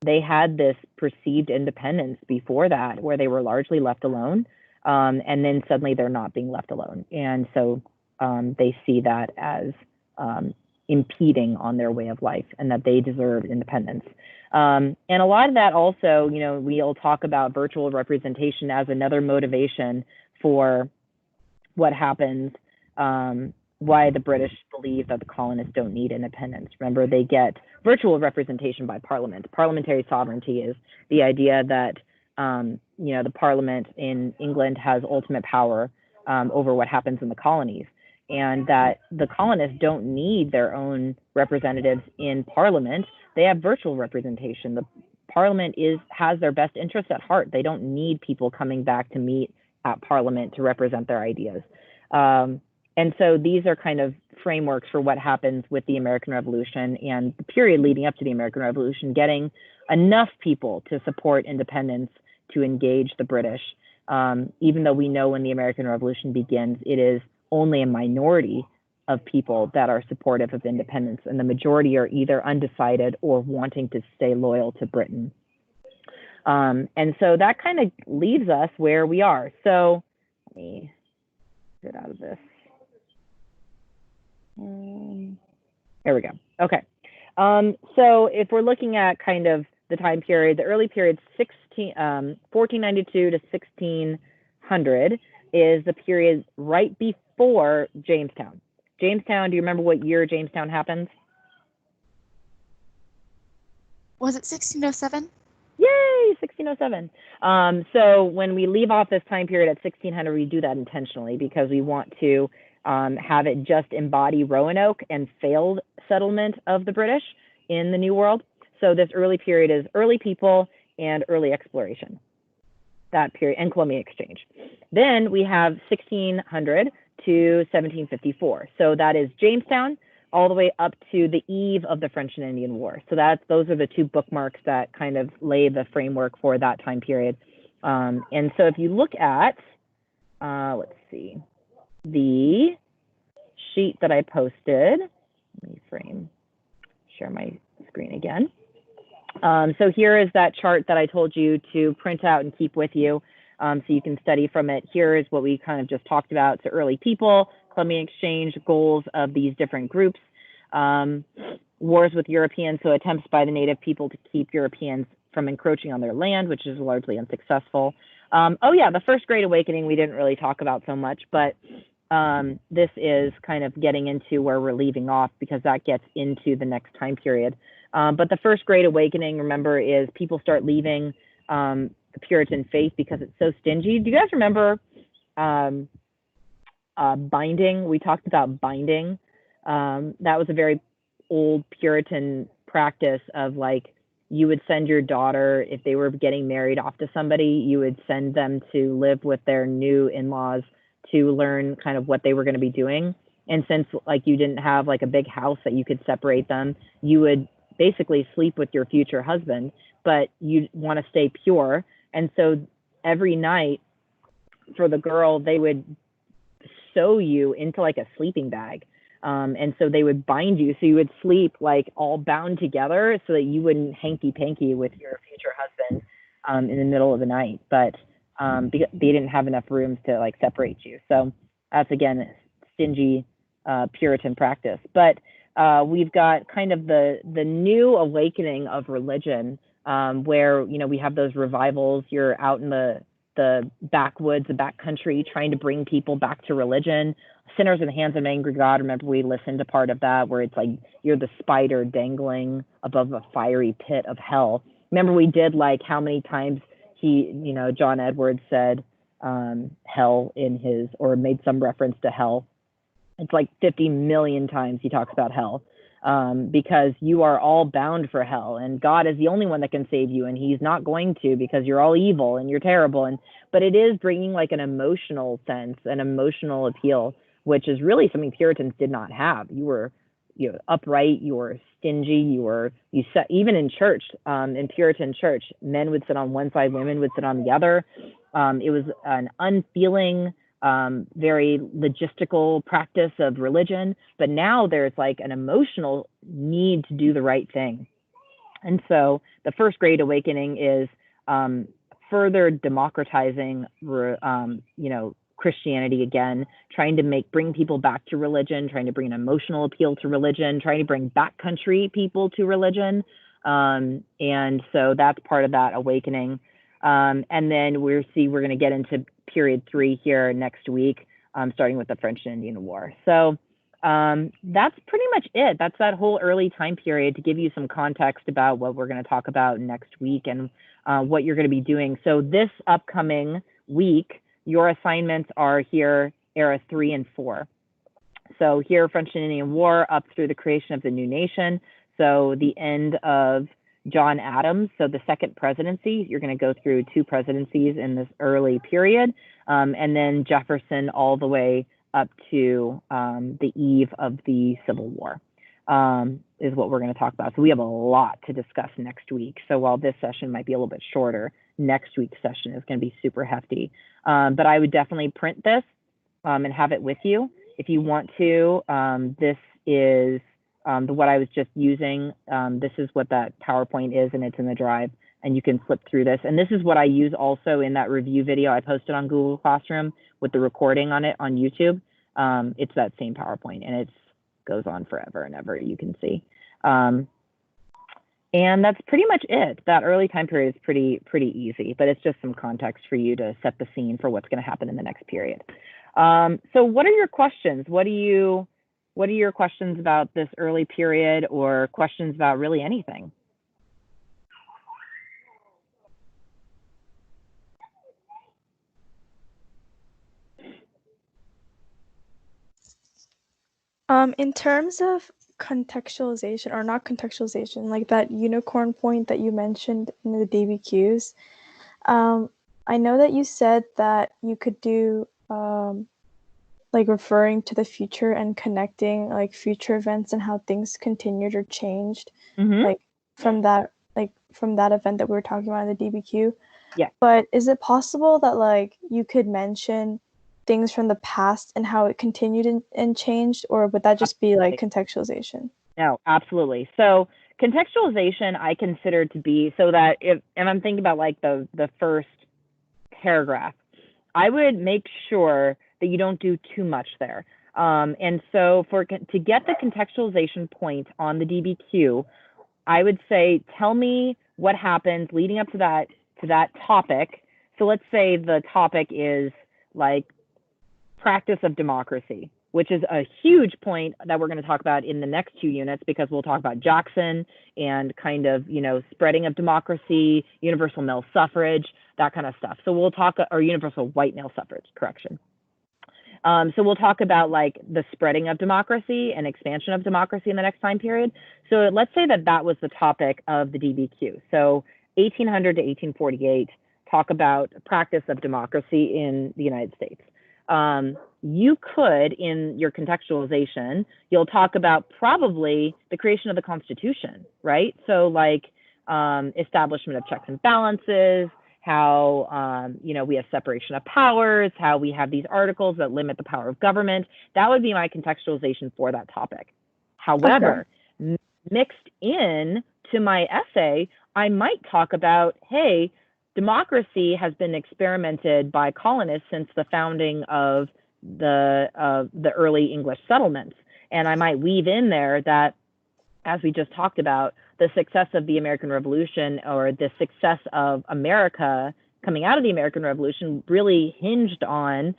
they had this perceived independence before that where they were largely left alone. And then suddenly they're not being left alone. And so they see that as impeding on their way of life, and that they deserve independence. And a lot of that also, we'll talk about virtual representation as another motivation for what happens, why the British believe that the colonists don't need independence. Remember, they get virtual representation by Parliament. Parliamentary sovereignty is the idea that, the Parliament in England has ultimate power over what happens in the colonies, and that the colonists don't need their own representatives in Parliament. They have virtual representation. The Parliament has their best interests at heart. They don't need people coming back to meet at Parliament to represent their ideas. And so these are kind of frameworks for what happens with the American Revolution and the period leading up to the American Revolution, getting enough people to support independence to engage the British. Even though we know when the American Revolution begins, it is only a minority of people that are supportive of independence, and the majority are either undecided or wanting to stay loyal to Britain. And so that kind of leaves us where we are. So let me get out of this. There we go. Okay. So if we're looking at kind of the time period, the early period, 1492 to 1600 is the period right before Jamestown. Jamestown, do you remember what year Jamestown happens? Was it 1607? Yay, 1607. So when we leave off this time period at 1600, we do that intentionally because we want to have it just embody Roanoke and failed settlement of the British in the New World. So this early period is early people and early exploration, that period, and Colombian Exchange. Then we have 1600 to 1754. So that is Jamestown all the way up to the eve of the French and Indian War. So those are the two bookmarks that kind of lay the framework for that time period. And so if you look at, let's see, the sheet that I posted, let me share my screen again. So here is that chart that I told you to print out and keep with you, so you can study from it. Here is what we kind of just talked about. So early people, Colombian Exchange, goals of these different groups, wars with Europeans, so attempts by the native people to keep Europeans from encroaching on their land, which is largely unsuccessful. Oh yeah, the First Great Awakening we didn't really talk about so much, but this is kind of getting into where we're leaving off because that gets into the next time period. But the First Great Awakening, remember, is people start leaving the Puritan faith because it's so stingy. Do you guys remember binding. We talked about binding. That was a very old Puritan practice of like, you would send your daughter, if they were getting married off to somebody, you would send them to live with their new in-laws to learn kind of what they were going to be doing. And since like you didn't have like a big house that you could separate them, you would basically sleep with your future husband, but you want to stay pure. And so every night for the girl, they would sew you into like a sleeping bag. And so they would bind you, so you would sleep like all bound together so that you wouldn't hanky-panky with your future husband in the middle of the night. But they didn't have enough rooms to like separate you. So that's, again, stingy Puritan practice. But we've got kind of the new awakening of religion, where, you know, we have those revivals. You're out in the backwoods, the backcountry, trying to bring people back to religion. Sinners in the Hands of an Angry God. Remember, we listened to part of that where it's like you're the spider dangling above a fiery pit of hell. Remember, we did like how many times John Edwards said hell in his, or made some reference to hell. It's like 50 million times he talks about hell, because you are all bound for hell, and God is the only one that can save you, and he's not going to, because you're all evil and you're terrible. But it is bringing like an emotional sense, an emotional appeal, which is really something Puritans did not have. You were upright, you were stingy, you sat, even in church, in Puritan church, men would sit on one side, women would sit on the other. It was an unfeeling, very logistical practice of religion, but now there's like an emotional need to do the right thing. And so the First Great Awakening is further democratizing, Christianity again, trying to bring people back to religion, trying to bring an emotional appeal to religion, trying to bring backcountry people to religion. And so that's part of that awakening. And then we're going to get into period 3 here next week, starting with the French and Indian War. So that's pretty much it. That's that whole early time period, to give you some context about what we're going to talk about next week and what you're going to be doing. So this upcoming week, your assignments are here, era 3 and 4. So here, French and Indian War up through the creation of the new nation. So the end of John Adams, so the second presidency. You're going to go through 2 presidencies in this early period, and then Jefferson all the way up to the eve of the Civil War is what we're going to talk about. So we have a lot to discuss next week. So while this session might be a little bit shorter, next week's session is going to be super hefty. But I would definitely print this and have it with you if you want to. This is what I was just using. This is what that PowerPoint is, and it's in the drive, and you can flip through this. And this is what I use also in that review video I posted on Google Classroom with the recording on it on YouTube. It's that same PowerPoint, and it goes on forever and ever, you can see. And that's pretty much it. That early time period is pretty easy, but it's just some context for you to set the scene for what's going to happen in the next period. So what are your questions? What are your questions about this early period, or questions about really anything? In terms of contextualization, or not contextualization, like that unicorn point that you mentioned in the DBQs, I know that you said that you could do like referring to the future and connecting like future events and how things continued or changed, like from that event that we were talking about in the DBQ. Yeah. But is it possible that like you could mention things from the past and how it continued and changed, or would that just be like contextualization? No, absolutely. So contextualization I consider to be, so that if I'm thinking about like the first paragraph, I would make sure that you don't do too much there. And so to get the contextualization point on the DBQ, I would say, tell me what happened leading up to that topic. So let's say the topic is like practice of democracy. which is a huge point that we're going to talk about in the next 2 units, because we'll talk about Jackson and kind of, spreading of democracy, universal male suffrage, that kind of stuff. So we'll talk, or universal white male suffrage, correction. So we'll talk about like the spreading of democracy and expansion of democracy in the next time period. So let's say that was the topic of the DBQ. So 1800 to 1848, talk about practice of democracy in the United States. You could, in your contextualization, you'll talk about probably the creation of the Constitution, right? So like establishment of checks and balances, how, we have separation of powers, how we have these articles that limit the power of government. That would be my contextualization for that topic. However, mixed in to my essay, I might talk about, hey, democracy has been experimented by colonists since the founding of the early English settlements. And I might weave in there that, as we just talked about, the success of the American Revolution, or the success of America coming out of the American Revolution, really hinged on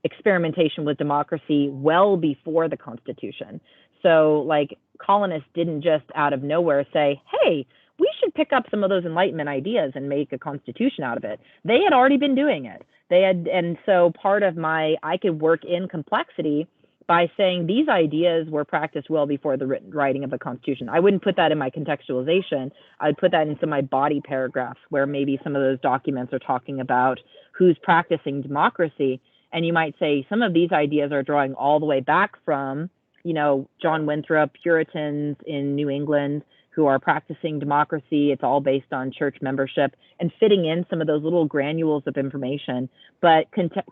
experimentation with democracy well before the Constitution. So like colonists didn't just out of nowhere say, hey, we should pick up some of those Enlightenment ideas and make a constitution out of it. They had already been doing it. And so part of I could work in complexity by saying these ideas were practiced well before the writing of the Constitution. I wouldn't put that in my contextualization. I'd put that into my body paragraphs, where maybe some of those documents are talking about who's practicing democracy. And you might say some of these ideas are drawing all the way back from, John Winthrop, Puritans in New England, who are practicing democracy. It's all based on church membership, and fitting in some of those little granules of information. But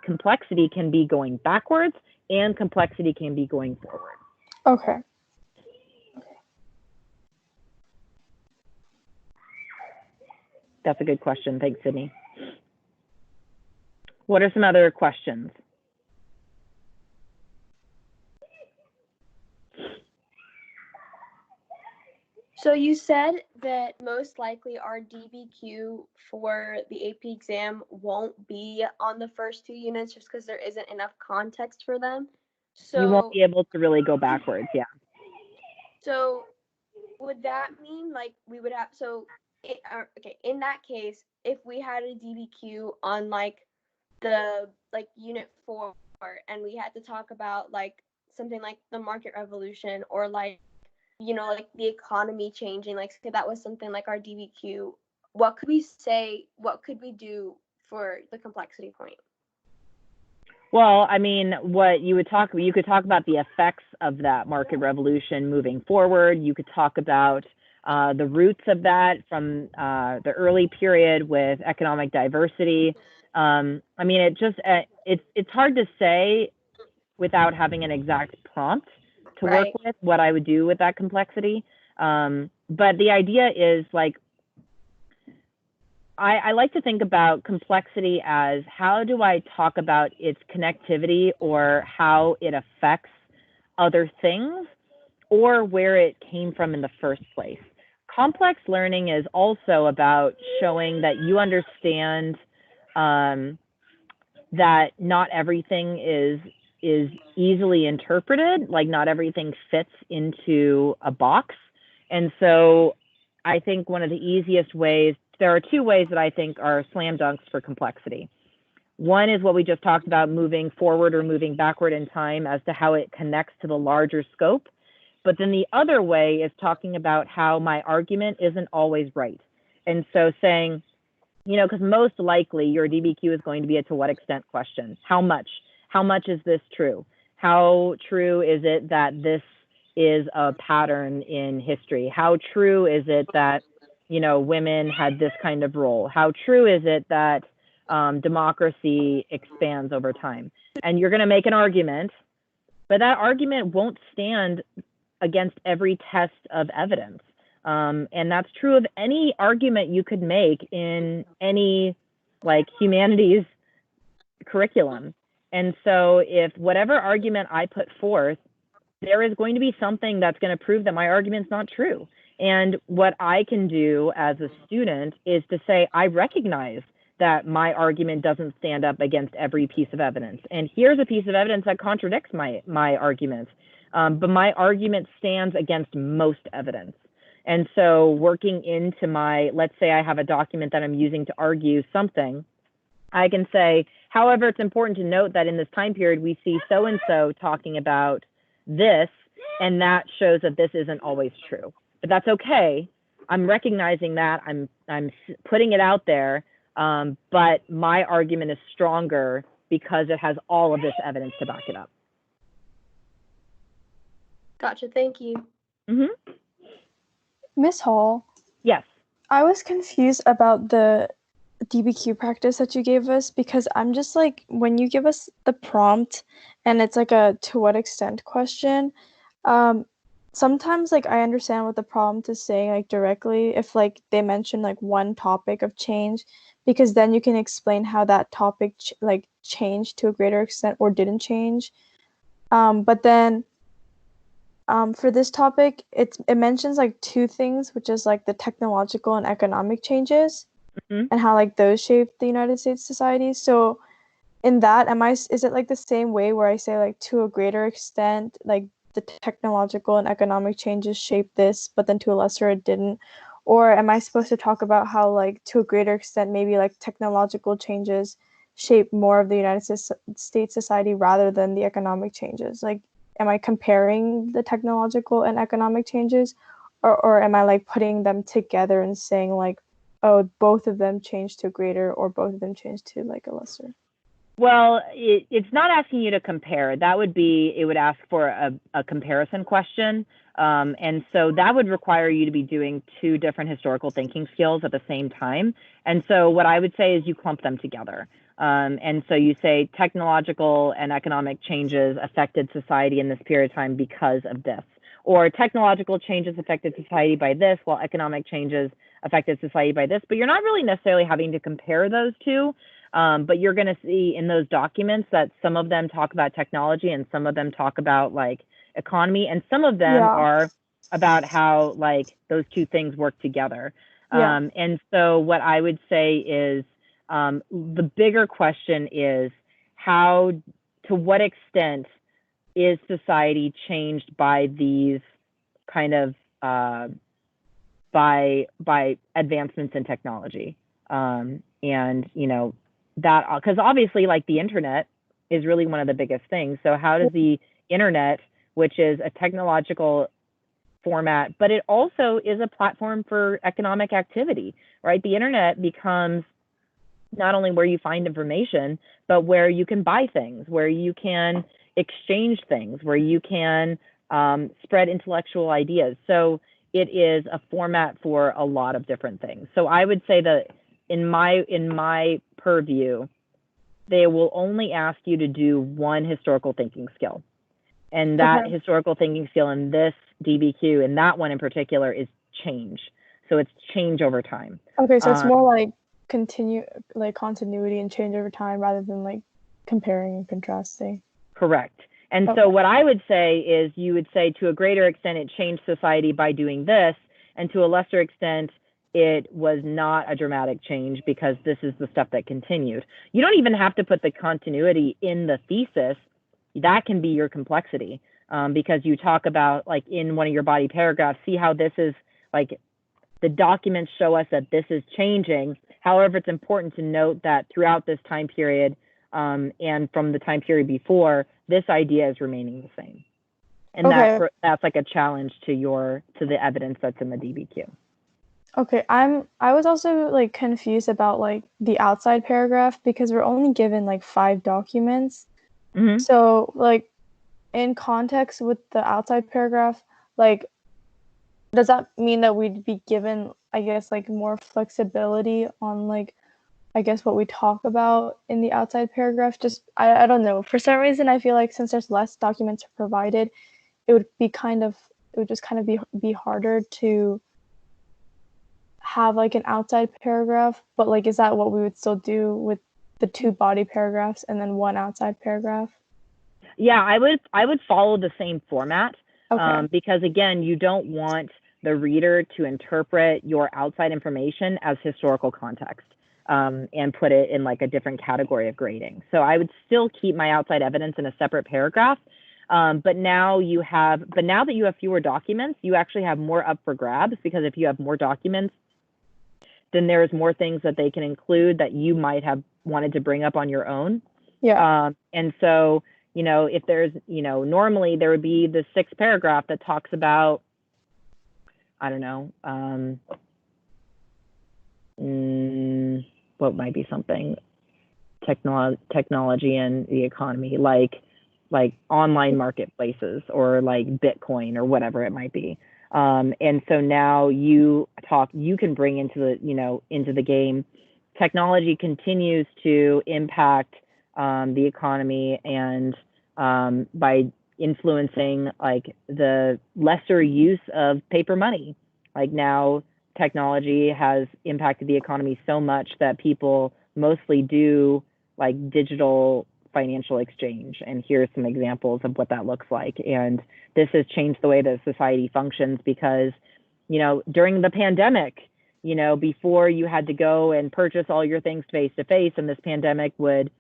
complexity can be going backwards, and complexity can be going forward. Okay. That's a good question. Thanks, Sydney. What are some other questions? So you said that most likely our DBQ for the AP exam won't be on the first 2 units just because there isn't enough context for them. So you won't be able to really go backwards, yeah. So would that mean like we would have, in that case, if we had a DBQ on like the unit 4, and we had to talk about like something like the market revolution, or like the economy changing, like say that was something like our DBQ, what could we say, what could we do for the complexity point? Well, I mean, you could talk about the effects of that market revolution moving forward. You could talk about the roots of that from the early period with economic diversity. I mean, it's hard to say without having an exact prompt to work with what I would do with that complexity. But the idea is like, I like to think about complexity as, how do I talk about its connectivity, or how it affects other things, or where it came from in the first place. Complex learning is also about showing that you understand that not everything is easily interpreted, like not everything fits into a box. And so I think one of the easiest ways, there are 2 ways that I think are slam dunks for complexity. One is what we just talked about, moving forward or moving backward in time as to how it connects to the larger scope. But then the other way is talking about how my argument isn't always right. And so saying, because most likely your DBQ is going to be a to what extent question. How much? How much is this true? How true is it that this is a pattern in history? How true is it that, women had this kind of role? How true is it that democracy expands over time? And you're going to make an argument, but that argument won't stand against every test of evidence. And that's true of any argument you could make in any humanities curriculum. And so if whatever argument I put forth, there is going to be something that's going to prove that my argument's not true. And what I can do as a student is to say, I recognize that my argument doesn't stand up against every piece of evidence. And here's a piece of evidence that contradicts my argument. But my argument stands against most evidence. And so working into my, let's say I have a document that I'm using to argue something, I can say, however, it's important to note that in this time period, we see so-and-so talking about this, and that shows that this isn't always true. But that's okay. I'm recognizing that, I'm putting it out there, but my argument is stronger because it has all of this evidence to back it up. Gotcha. Thank you. Mm-hmm. Miss Hall. Yes. I was confused about the DBQ practice that you gave us, because I'm just like, when you give us the prompt and it's like a to what extent question, sometimes like I understand what the prompt is saying like directly if like they mention like one topic of change, because then you can explain how that topic like changed to a greater extent or didn't change. But then for this topic, it mentions like two things, which is like the technological and economic changes, and how like those shaped the United States society. So in that, is it like the same way where I say like to a greater extent, like the technological and economic changes shaped this, but then to a lesser it didn't? Or am I supposed to talk about how like to a greater extent, maybe like technological changes shape more of the United States society rather than the economic changes? Like, am I comparing the technological and economic changes, or am I like putting them together and saying like, oh, both of them changed to greater, or both of them changed to like a lesser? Well, it's not asking you to compare. That would be, it would ask for a comparison question. And so that would require you to be doing two different historical thinking skills at the same time. And so what I would say is you clump them together. And so you say technological and economic changes affected society in this period of time because of this, or technological changes affected society by this, while economic changes affected society by this. But you're not really necessarily having to compare those two. But you're going to see in those documents that some of them talk about technology and some of them talk about like economy, and some of them are about how like those two things work together. And so what I would say is the bigger question is to what extent is society changed by these kind of by advancements in technology, and you know, that, because obviously like the internet is really one of the biggest things. So how does the internet, which is a technological format, but it also is a platform for economic activity, right? The internet becomes not only where you find information, but where you can buy things, where you can exchange things, where you can spread intellectual ideas. So it is a format for a lot of different things. So I would say that in my purview, they will only ask you to do one historical thinking skill. And that historical thinking skill in this DBQ, and that one in particular, is change. So it's change over time. Okay, so it's more like continuity and change over time rather than like comparing and contrasting. Correct. And so what I would say is you would say to a greater extent it changed society by doing this, and to a lesser extent it was not a dramatic change because this is the stuff that continued. You don't even have to put the continuity in the thesis. That can be your complexity, because you talk about, like in one of your body paragraphs, see how this is like the documents show us that this is changing. However, it's important to note that throughout this time period and from the time period before, this idea is remaining the same. And that's like a challenge to the evidence that's in the DBQ. Okay, I was also like confused about like the outside paragraph, because we're only given like 5 documents. Mm-hmm. So like in context with the outside paragraph, like does that mean that we'd be given, I guess, like more flexibility on like, I guess, what we talk about in the outside paragraph? Just I don't know. For some reason, I feel like since there's less documents provided, it would just kind of be harder to have like an outside paragraph. But like, is that what we would still do with the 2 body paragraphs and then 1 outside paragraph? Yeah, I would follow the same format, because again, you don't want the reader to interpret your outside information as historical context. and put it in like a different category of grading. So I would still keep my outside evidence in a separate paragraph. But now that you have fewer documents, you actually have more up for grabs, because if you have more documents, then there's more things that they can include that you might have wanted to bring up on your own. Yeah. And so, if there's, normally there would be the 6th paragraph that talks about, I don't know, what might be something, technology and the economy, like online marketplaces or like Bitcoin or whatever it might be. And so now you can bring into the game, technology continues to impact the economy, and by influencing like the lesser use of paper money. Like now technology has impacted the economy so much that people mostly do like digital financial exchange. And here's some examples of what that looks like. And this has changed the way that society functions, because, during the pandemic, before you had to go and purchase all your things face to face, and this pandemic would,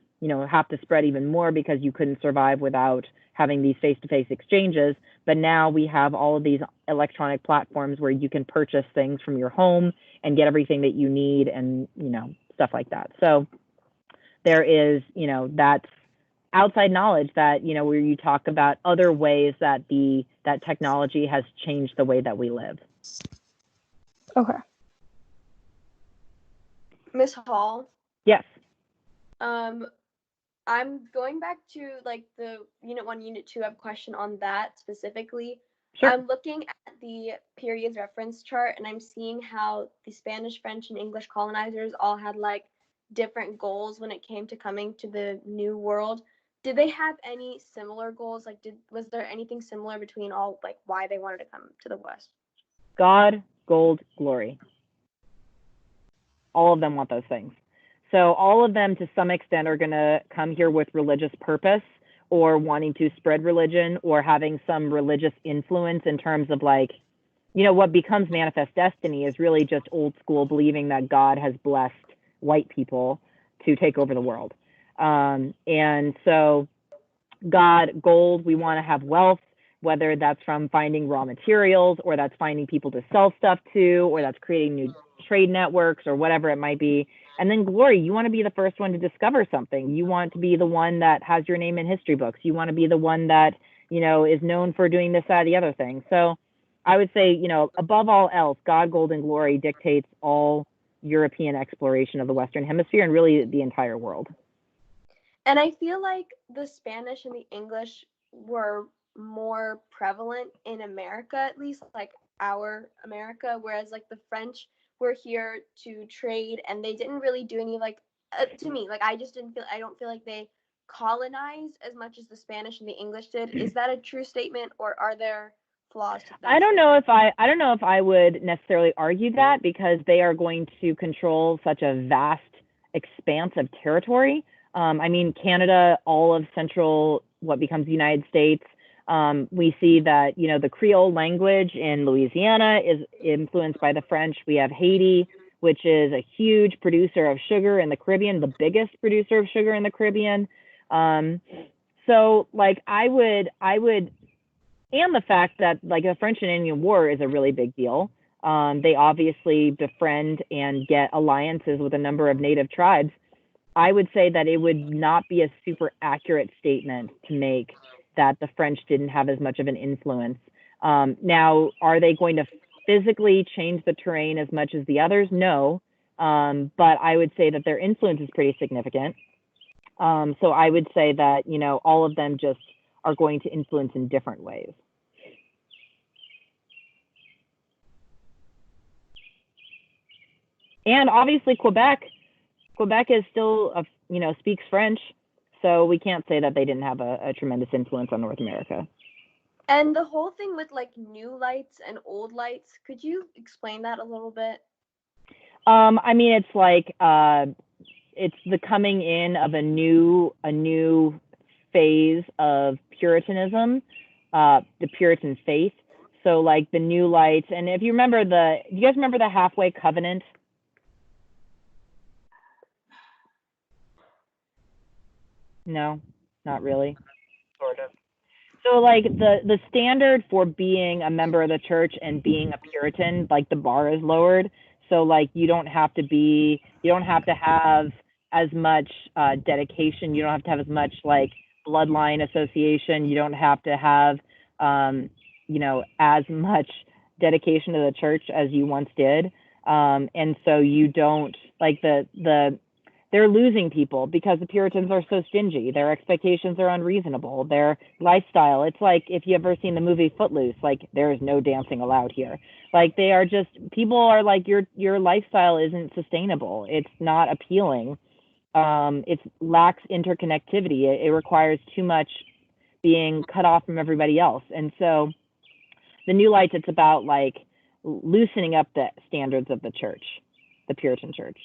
have to spread even more because you couldn't survive without having these face to face exchanges. But now we have all of these electronic platforms where you can purchase things from your home and get everything that you need, and, stuff like that. So there is, that's outside knowledge that, where you talk about other ways that that technology has changed the way that we live. Okay. Miss Hall. Yes. I'm going back to like the Unit 1, Unit 2. I have a question on that specifically. Sure. I'm looking at the periods reference chart, and I'm seeing how the Spanish, French, and English colonizers all had like different goals when it came to coming to the New World. Did they have any similar goals? Like, was there anything similar between all, like, why they wanted to come to the West? God, gold, glory. All of them want those things. So all of them, to some extent, are going to come here with religious purpose, or wanting to spread religion, or having some religious influence in terms of like, what becomes manifest destiny is really just old school believing that God has blessed white people to take over the world. And so God, gold, we want to have wealth, whether that's from finding raw materials, or that's finding people to sell stuff to, or that's creating new trade networks, or whatever it might be. And then glory, you want to be the first one to discover something. You want to be the one that has your name in history books. You want to be the one that, is known for doing this, that, the other thing. So I would say, above all else, God, gold, and glory dictates all European exploration of the Western Hemisphere, and really the entire world. And I feel like the Spanish and the English were more prevalent in America, at least like our America, whereas like the French were here to trade, and they didn't really do any like to me, like I don't feel like they colonized as much as the Spanish and the English did. Is that a true statement, or are there flaws to that? I don't know if I would necessarily argue that, because they are going to control such a vast expanse of territory. I mean, Canada, all of central, what becomes the United States. We see that, the Creole language in Louisiana is influenced by the French. We have Haiti, which is a huge producer of sugar in the Caribbean, the biggest producer of sugar in the Caribbean. So like I would, and the fact that like the French and Indian War is a really big deal. They obviously befriend and get alliances with a number of native tribes. I would say that it would not be a super accurate statement to make that the French didn't have as much of an influence. Now, are they going to physically change the terrain as much as the others? No, but I would say that their influence is pretty significant. So I would say that, all of them just are going to influence in different ways. And obviously Quebec is still, speaks French. So we can't say that they didn't have a tremendous influence on North America. And the whole thing with like new lights and old lights, could you explain that a little bit? I mean, it's like, it's the coming in of a new phase of Puritanism, the Puritan faith. So like the new lights, and if you remember do you guys remember the halfway covenant? No, not really. Sort of. So like the standard for being a member of the church and being a Puritan, like the bar is lowered. So like you don't have to have as much dedication. You don't have to have as much like bloodline association. You don't have to have as much dedication to the church as you once did. And so you don't like they're losing people because the Puritans are so stingy. Their expectations are unreasonable. Their lifestyle, it's like if you ever seen the movie Footloose, like there is no dancing allowed here. Like they are just, people are like, your lifestyle isn't sustainable. It's not appealing. It lacks interconnectivity. It requires too much being cut off from everybody else. And so the New Lights, it's about like loosening up the standards of the church, the Puritan church.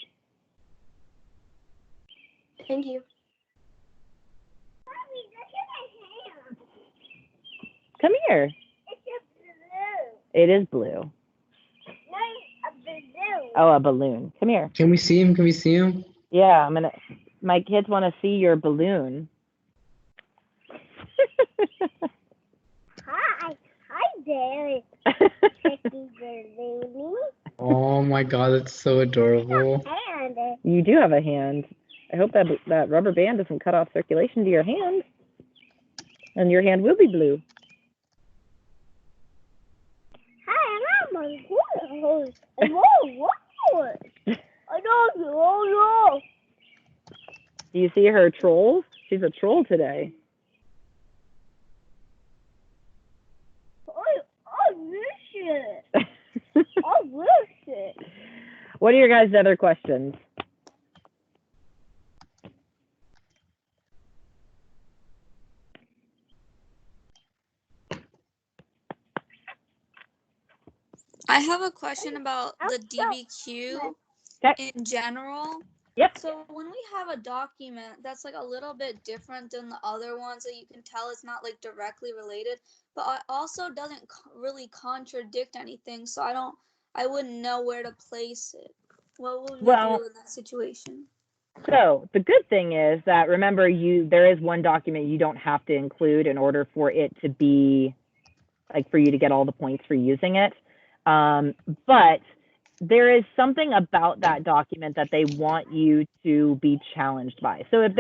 Thank you. Come here. It is blue. Oh, a balloon. Come here. Can we see him? Can we see him? Yeah, my kids want to see your balloon. Hi there. Oh my God, that's so adorable. You do have a hand. I hope that rubber band doesn't cut off circulation to your hand. And your hand will be blue. Hi, I'm a horse. Oh, no. Do you see her trolls? She's a troll today. I wish it. What are your guys' other questions? I have a question about the DBQ in general. Yep. So when we have a document that's like a little bit different than the other ones, that you can tell it's not like directly related, but it also doesn't really contradict anything. So I wouldn't know where to place it. What would we do in that situation? So the good thing is that, remember, there is one document you don't have to include in order for it to be, like, for you to get all the points for using it. But there is something about that document that they want you to be challenged by. So if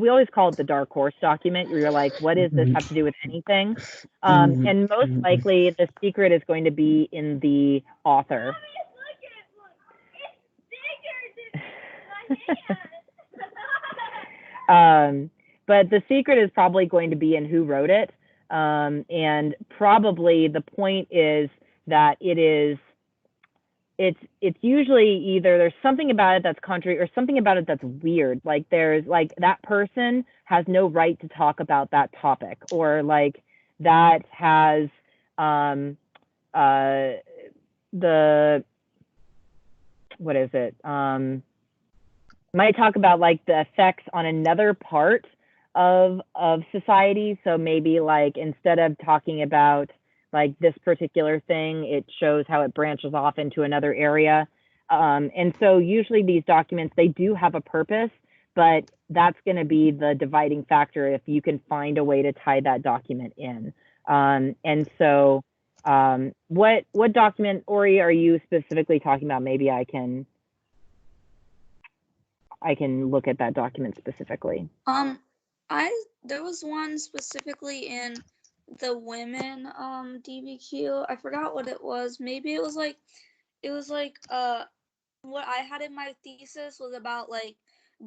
we always call it the dark horse document, where you're like, what does this have to do with anything? And most likely the secret is going to be in the author. But the secret is probably going to be in who wrote it. And probably the point is that it's usually either there's something about it that's contrary or something about it that's weird. Like there's like that person has no right to talk about that topic, or like that has might talk about like the effects on another part of society. So maybe like instead of talking about like this particular thing, it shows how it branches off into another area. And so usually these documents, they do have a purpose, but that's going to be the dividing factor if you can find a way to tie that document in. And so what document, Ori, are you specifically talking about? Maybe I can look at that document specifically. There was one specifically in the women DBQ. I forgot what it was. Maybe it was like what I had in my thesis was about like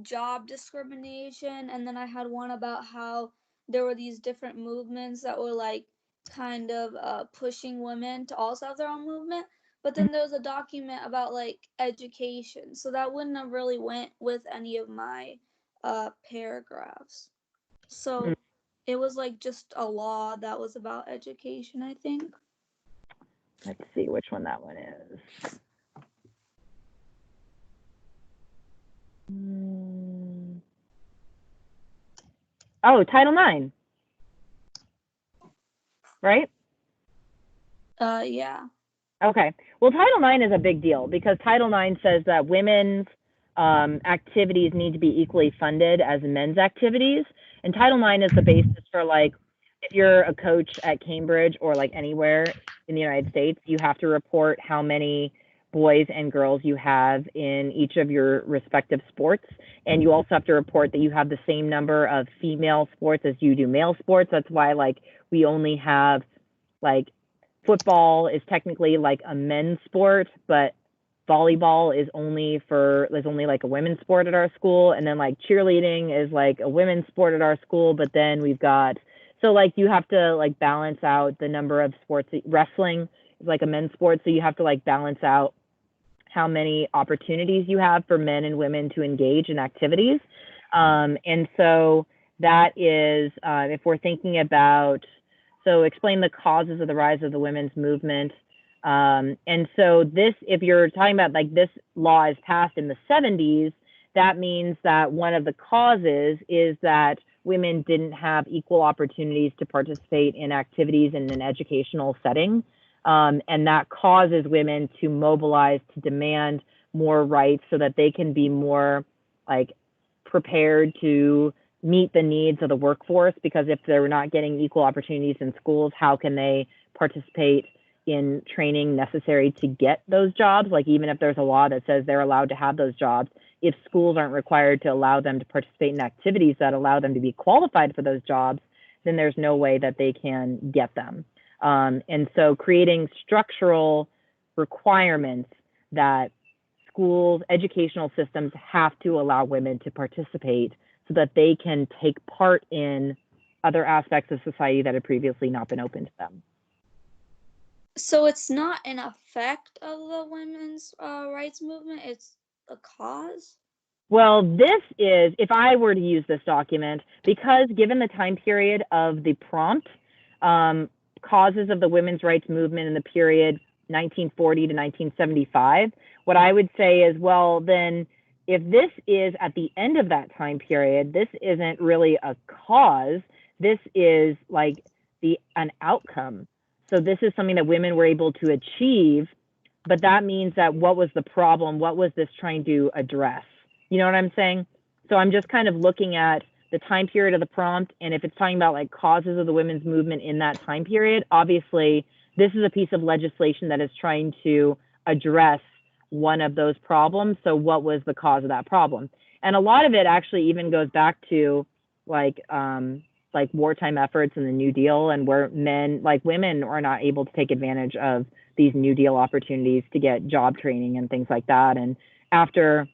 job discrimination, and then I had one about how there were these different movements that were like kind of pushing women to also have their own movement. But then there was a document about like education, so that wouldn't have really went with any of my paragraphs. So it was like just a law that was about education, I think. Let's see which one that one is. Oh, Title IX. Right? Yeah. Okay. Well, Title IX is a big deal because Title IX says that women's activities need to be equally funded as men's activities. And Title IX is the basis for like, if you're a coach at Cambridge or like anywhere in the United States, you have to report how many boys and girls you have in each of your respective sports. And you also have to report that you have the same number of female sports as you do male sports. That's why like we only have like football is technically like a men's sport, but volleyball is only like a women's sport at our school. And then like cheerleading is like a women's sport at our school, but then we've got, so like you have to like balance out the number of sports. Wrestling is like a men's sport, so you have to like balance out how many opportunities you have for men and women to engage in activities. And so that is, if we're thinking about, so explain the causes of the rise of the women's movement. And so this, if you're talking about like this law is passed in the 70s, that means that one of the causes is that women didn't have equal opportunities to participate in activities in an educational setting. And that causes women to mobilize, to demand more rights so that they can be more like prepared to meet the needs of the workforce, because if they're not getting equal opportunities in schools, how can they participate in training necessary to get those jobs? Like even if there's a law that says they're allowed to have those jobs, if schools aren't required to allow them to participate in activities that allow them to be qualified for those jobs, then there's no way that they can get them. And so creating structural requirements that schools, educational systems have to allow women to participate so that they can take part in other aspects of society that had previously not been open to them. So it's not an effect of the women's rights movement, it's a cause? Well, this is, if I were to use this document, because given the time period of the prompt, causes of the women's rights movement in the period 1940 to 1975, what I would say is, well, then if this is at the end of that time period, this isn't really a cause, this is like an outcome. So this is something that women were able to achieve, but that means that what was the problem? What was this trying to address? You know what I'm saying? So I'm just kind of looking at the time period of the prompt, and if it's talking about like causes of the women's movement in that time period, obviously this is a piece of legislation that is trying to address one of those problems. So what was the cause of that problem? And a lot of it actually even goes back to like wartime efforts and the New Deal, and where women are not able to take advantage of these New Deal opportunities to get job training and things like that. And after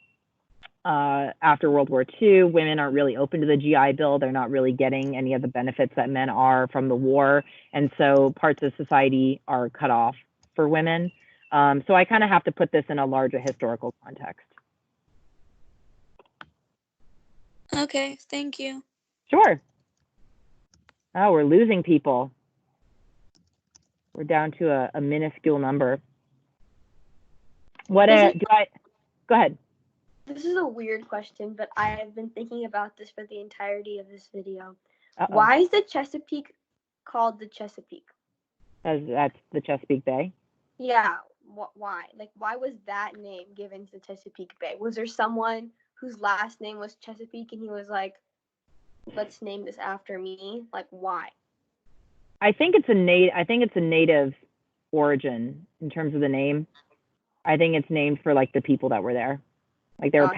World War II, women aren't really open to the GI Bill. They're not really getting any of the benefits that men are from the war. And so parts of society are cut off for women. So I kind of have to put this in a larger historical context. Okay, thank you. Sure. Oh, we're losing people. We're down to a minuscule number. Go ahead. This is a weird question, but I have been thinking about this for the entirety of this video. Uh-oh. Why is the Chesapeake called the Chesapeake? That's the Chesapeake Bay? Yeah, why? Like, why was that name given to the Chesapeake Bay? Was there someone whose last name was Chesapeake and he was like, let's name this after me? Like, why? I think it's a native origin in terms of the name. I think it's named for like the people that were there. Like there were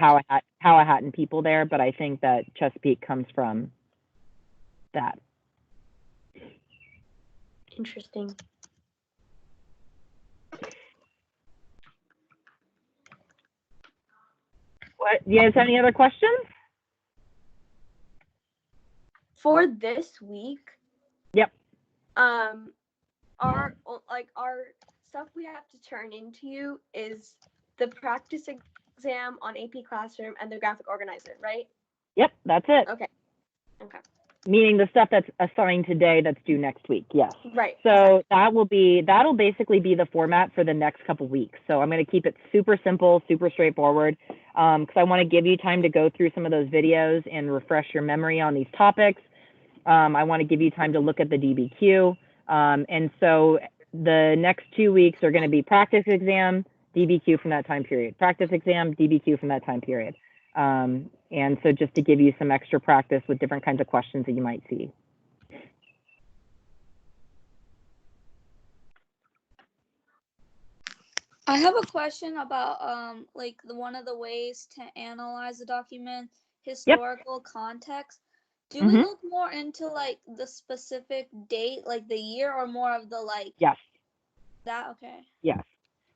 Powhatan people there, but I think that Chesapeake comes from that. Interesting. What? Do you guys have any other questions? For this week, Yep. our stuff we have to turn into is the practice exam on AP Classroom and the graphic organizer, right? Yep, that's it. Okay. Meaning the stuff that's assigned today that's due next week. Yes. Right. So that'll basically be the format for the next couple weeks. So I'm going to keep it super simple, super straightforward, because I want to give you time to go through some of those videos and refresh your memory on these topics. I want to give you time to look at the DBQ. And so the next 2 weeks are going to be practice exam, DBQ from that time period, practice exam, DBQ from that time period. And so just to give you some extra practice with different kinds of questions that you might see. I have a question about like one of the ways to analyze a document, historical context. Do we look more into like the specific date, like the year, or more of the like? Yes. That okay. Yes.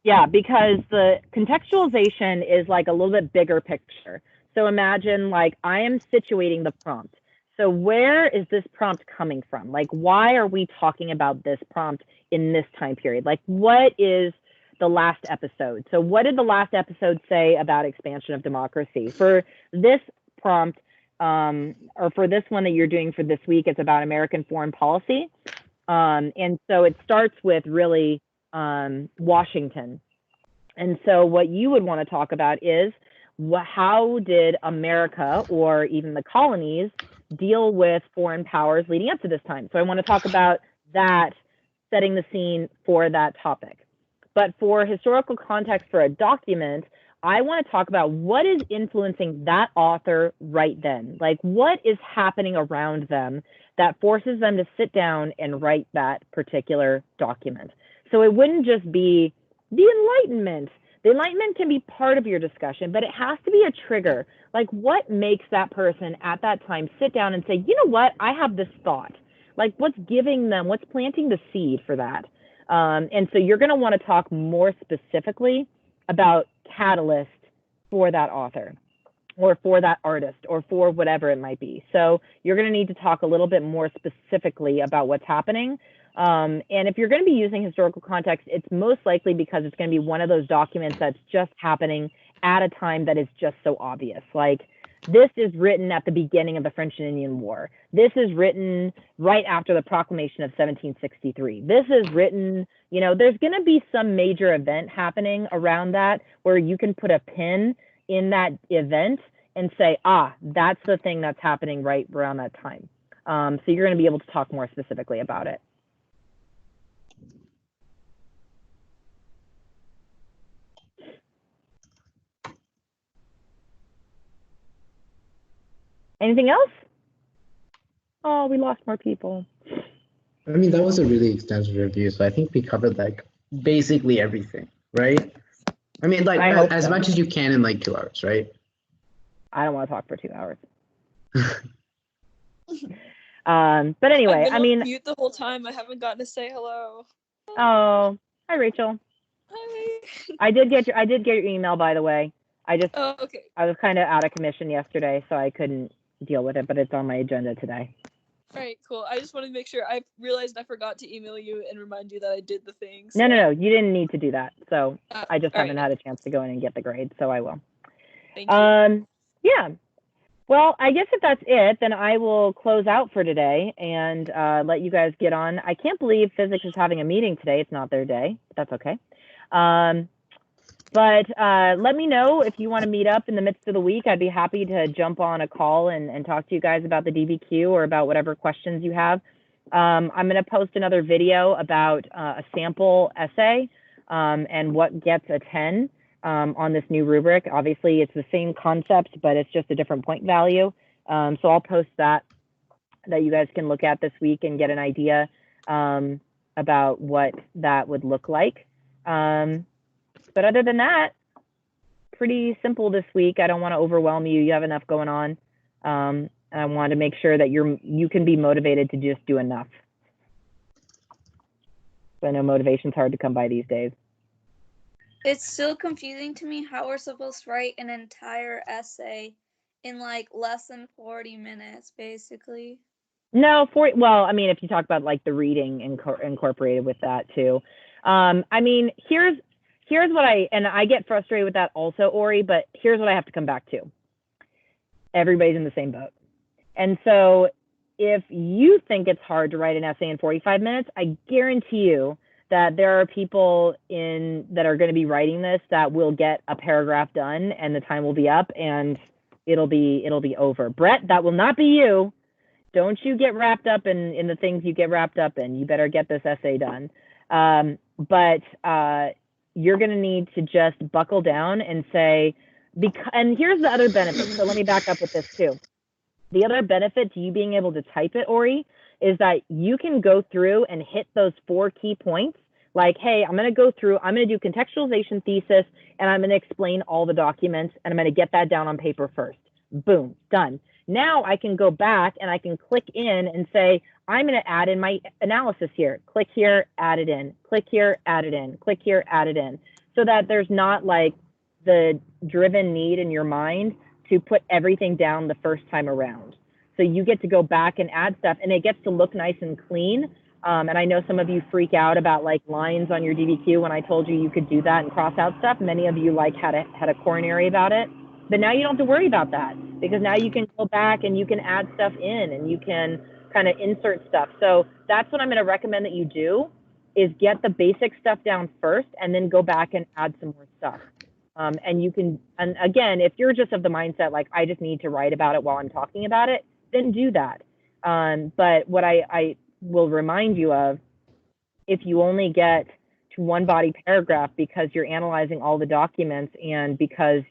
Yeah, because the contextualization is like a little bit bigger picture. So imagine like I am situating the prompt. So where is this prompt coming from? Like, why are we talking about this prompt in this time period? Like, what is the last episode? So what did the last episode say about expansion of democracy? For this prompt, or for this one that you're doing for this week, it's about American foreign policy. And so it starts with really Washington. And so what you would want to talk about is how did America or even the colonies deal with foreign powers leading up to this time? So I want to talk about that, setting the scene for that topic. But for historical context for a document, I want to talk about what is influencing that author right then. Like what is happening around them that forces them to sit down and write that particular document. So it wouldn't just be the Enlightenment. The Enlightenment can be part of your discussion, but it has to be a trigger. Like what makes that person at that time sit down and say, you know what, I have this thought. Like what's giving them, what's planting the seed for that? And so you're going to want to talk more specifically about catalyst for that author or for that artist or for whatever it might be. So you're going to need to talk a little bit more specifically about what's happening. And if you're going to be using historical context, it's most likely because it's going to be one of those documents that's just happening at a time that is just so obvious. Like this is written at the beginning of the French and Indian War. This is written right after the proclamation of 1763. This is written, you know, there's going to be some major event happening around that where you can put a pin in that event and say, ah, that's the thing that's happening right around that time. So you're going to be able to talk more specifically about it. Anything else? Oh, we lost more people. I mean, that was a really extensive review, so I think we covered like basically everything, right? I mean, like as much as you can in like 2 hours, right? I don't want to talk for 2 hours. But anyway, I've been on mute the whole time. I haven't gotten to say hello. Oh, hi Rachel. Hi. I did get your email, by the way. Oh, okay. I was kind of out of commission yesterday, so I couldn't deal with it, but it's on my agenda today. All right, cool. I just wanted to make sure. I realized I forgot to email you and remind you that I did the thing. So. No, you didn't need to do that. So I just haven't right. had a chance to go in and get the grade, so I will. Thank you. Yeah. Well, I guess if that's it, then I will close out for today and let you guys get on. I can't believe physics is having a meeting today. It's not their day. But that's okay. But let me know if you want to meet up in the midst of the week. I'd be happy to jump on a call and talk to you guys about the DBQ or about whatever questions you have. I'm going to post another video about a sample essay and what gets a 10 on this new rubric. Obviously, it's the same concept, but it's just a different point value. So I'll post that you guys can look at this week and get an idea about what that would look like. But other than that, pretty simple this week. I don't want to overwhelm you. You have enough going on. And I want to make sure that you can be motivated to just do enough. So I know motivation's hard to come by these days. It's still confusing to me how we're supposed to write an entire essay in like less than 40 minutes, basically. No, well, I mean, if you talk about like the reading incorporated with that too. I mean, here's what I get frustrated with that also, Ori, but here's what I have to come back to. Everybody's in the same boat. And so if you think it's hard to write an essay in 45 minutes, I guarantee you that there are people that are going to be writing this that will get a paragraph done and the time will be up and it'll be over. Brett, that will not be you. Don't you get wrapped up in the things you get wrapped up in. You better get this essay done. But you're going to need to just buckle down and say, and here's the other benefit. So let me back up with this too. The other benefit to you being able to type it, Ori, is that you can go through and hit those 4 key points. Like, hey, I'm going to go through, I'm going to do contextualization thesis, and I'm going to explain all the documents, and I'm going to get that down on paper first. Boom, done. Now I can go back and I can click in and say, I'm going to add in my analysis here. Click here, add it in. Click here, add it in. Click here, add it in. So that there's not like the driven need in your mind to put everything down the first time around. So you get to go back and add stuff, and it gets to look nice and clean. And I know some of you freak out about like lines on your DBQ when I told you could do that and cross out stuff. Many of you like had a coronary about it, but now you don't have to worry about that, because now you can go back and you can add stuff in and you can kind of insert stuff. So that's what I'm going to recommend that you do, is get the basic stuff down first and then go back and add some more stuff. And you can, and again, if you're just of the mindset, like, I just need to write about it while I'm talking about it, then do that. But what I will remind you of, if you only get to one body paragraph because you're analyzing all the documents and because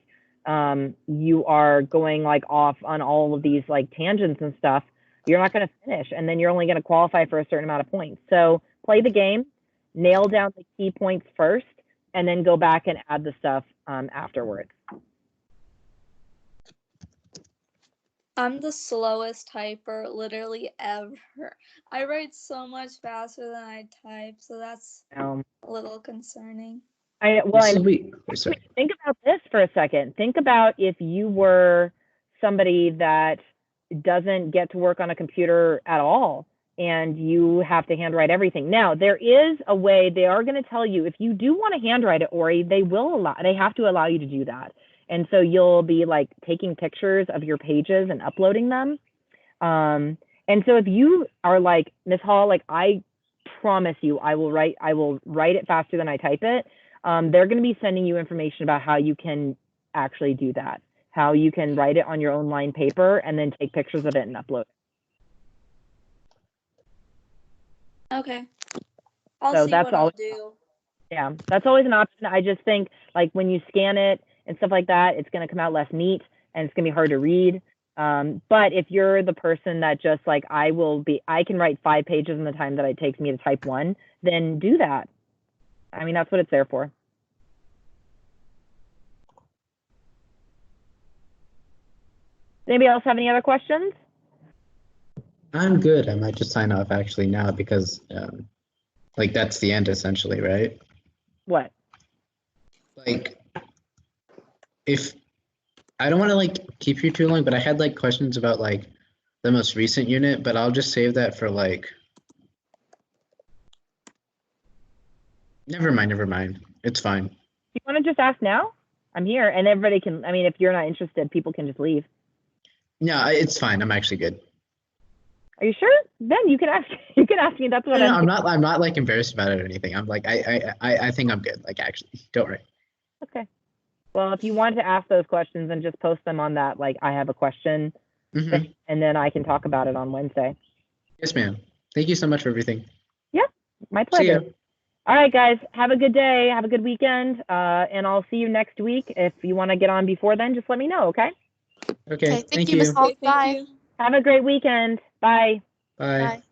you are going like off on all of these like tangents and stuff, you're not going to finish, and then you're only going to qualify for a certain amount of points. So play the game, nail down the key points first, and then go back and add the stuff afterwards. I'm the slowest typer literally ever. I write so much faster than I type, so that's a little concerning. Think about this for a second. Think about if you were somebody that doesn't get to work on a computer at all and you have to handwrite everything. Now, there is a way. They are going to tell you, if you do want to handwrite it, Ori, they have to allow you to do that. And so you'll be like taking pictures of your pages and uploading them. And so if you are like, Ms. Hall, like, I promise you, I will write it faster than I type it. They're going to be sending you information about how you can actually do that, how you can write it on your own line paper and then take pictures of it and upload it. Okay. I'll see what I'll do. Yeah, that's always an option. I just think, like, when you scan it and stuff like that, it's going to come out less neat and it's going to be hard to read. But if you're the person that just like, I can write 5 pages in the time that it takes me to type 1, then do that. I mean, that's what it's there for. Anybody else have any other questions? I'm good. I might just sign off actually now because like that's the end essentially, right? What? Like, if I don't want to like keep you too long, but I had like questions about like the most recent unit, but I'll just save that for like. Never mind. It's fine. You want to just ask now? I'm here, and everybody can. I mean, if you're not interested, people can just leave. No, it's fine. I'm actually good. Are you sure? Then you can ask. You can ask me. That's what I'm not like embarrassed about it or anything. I'm like I think I'm good. Like, actually, don't worry. Okay. Well, if you want to ask those questions, then just post them on that. Like, I have a question, and then I can talk about it on Wednesday. Yes, ma'am. Thank you so much for everything. Yeah, my pleasure. All right, guys. Have a good day. Have a good weekend. And I'll see you next week. If you want to get on before then, just let me know. Okay. Okay. Thank you. Ms. Hall. Bye. Have a great weekend. Bye. Bye.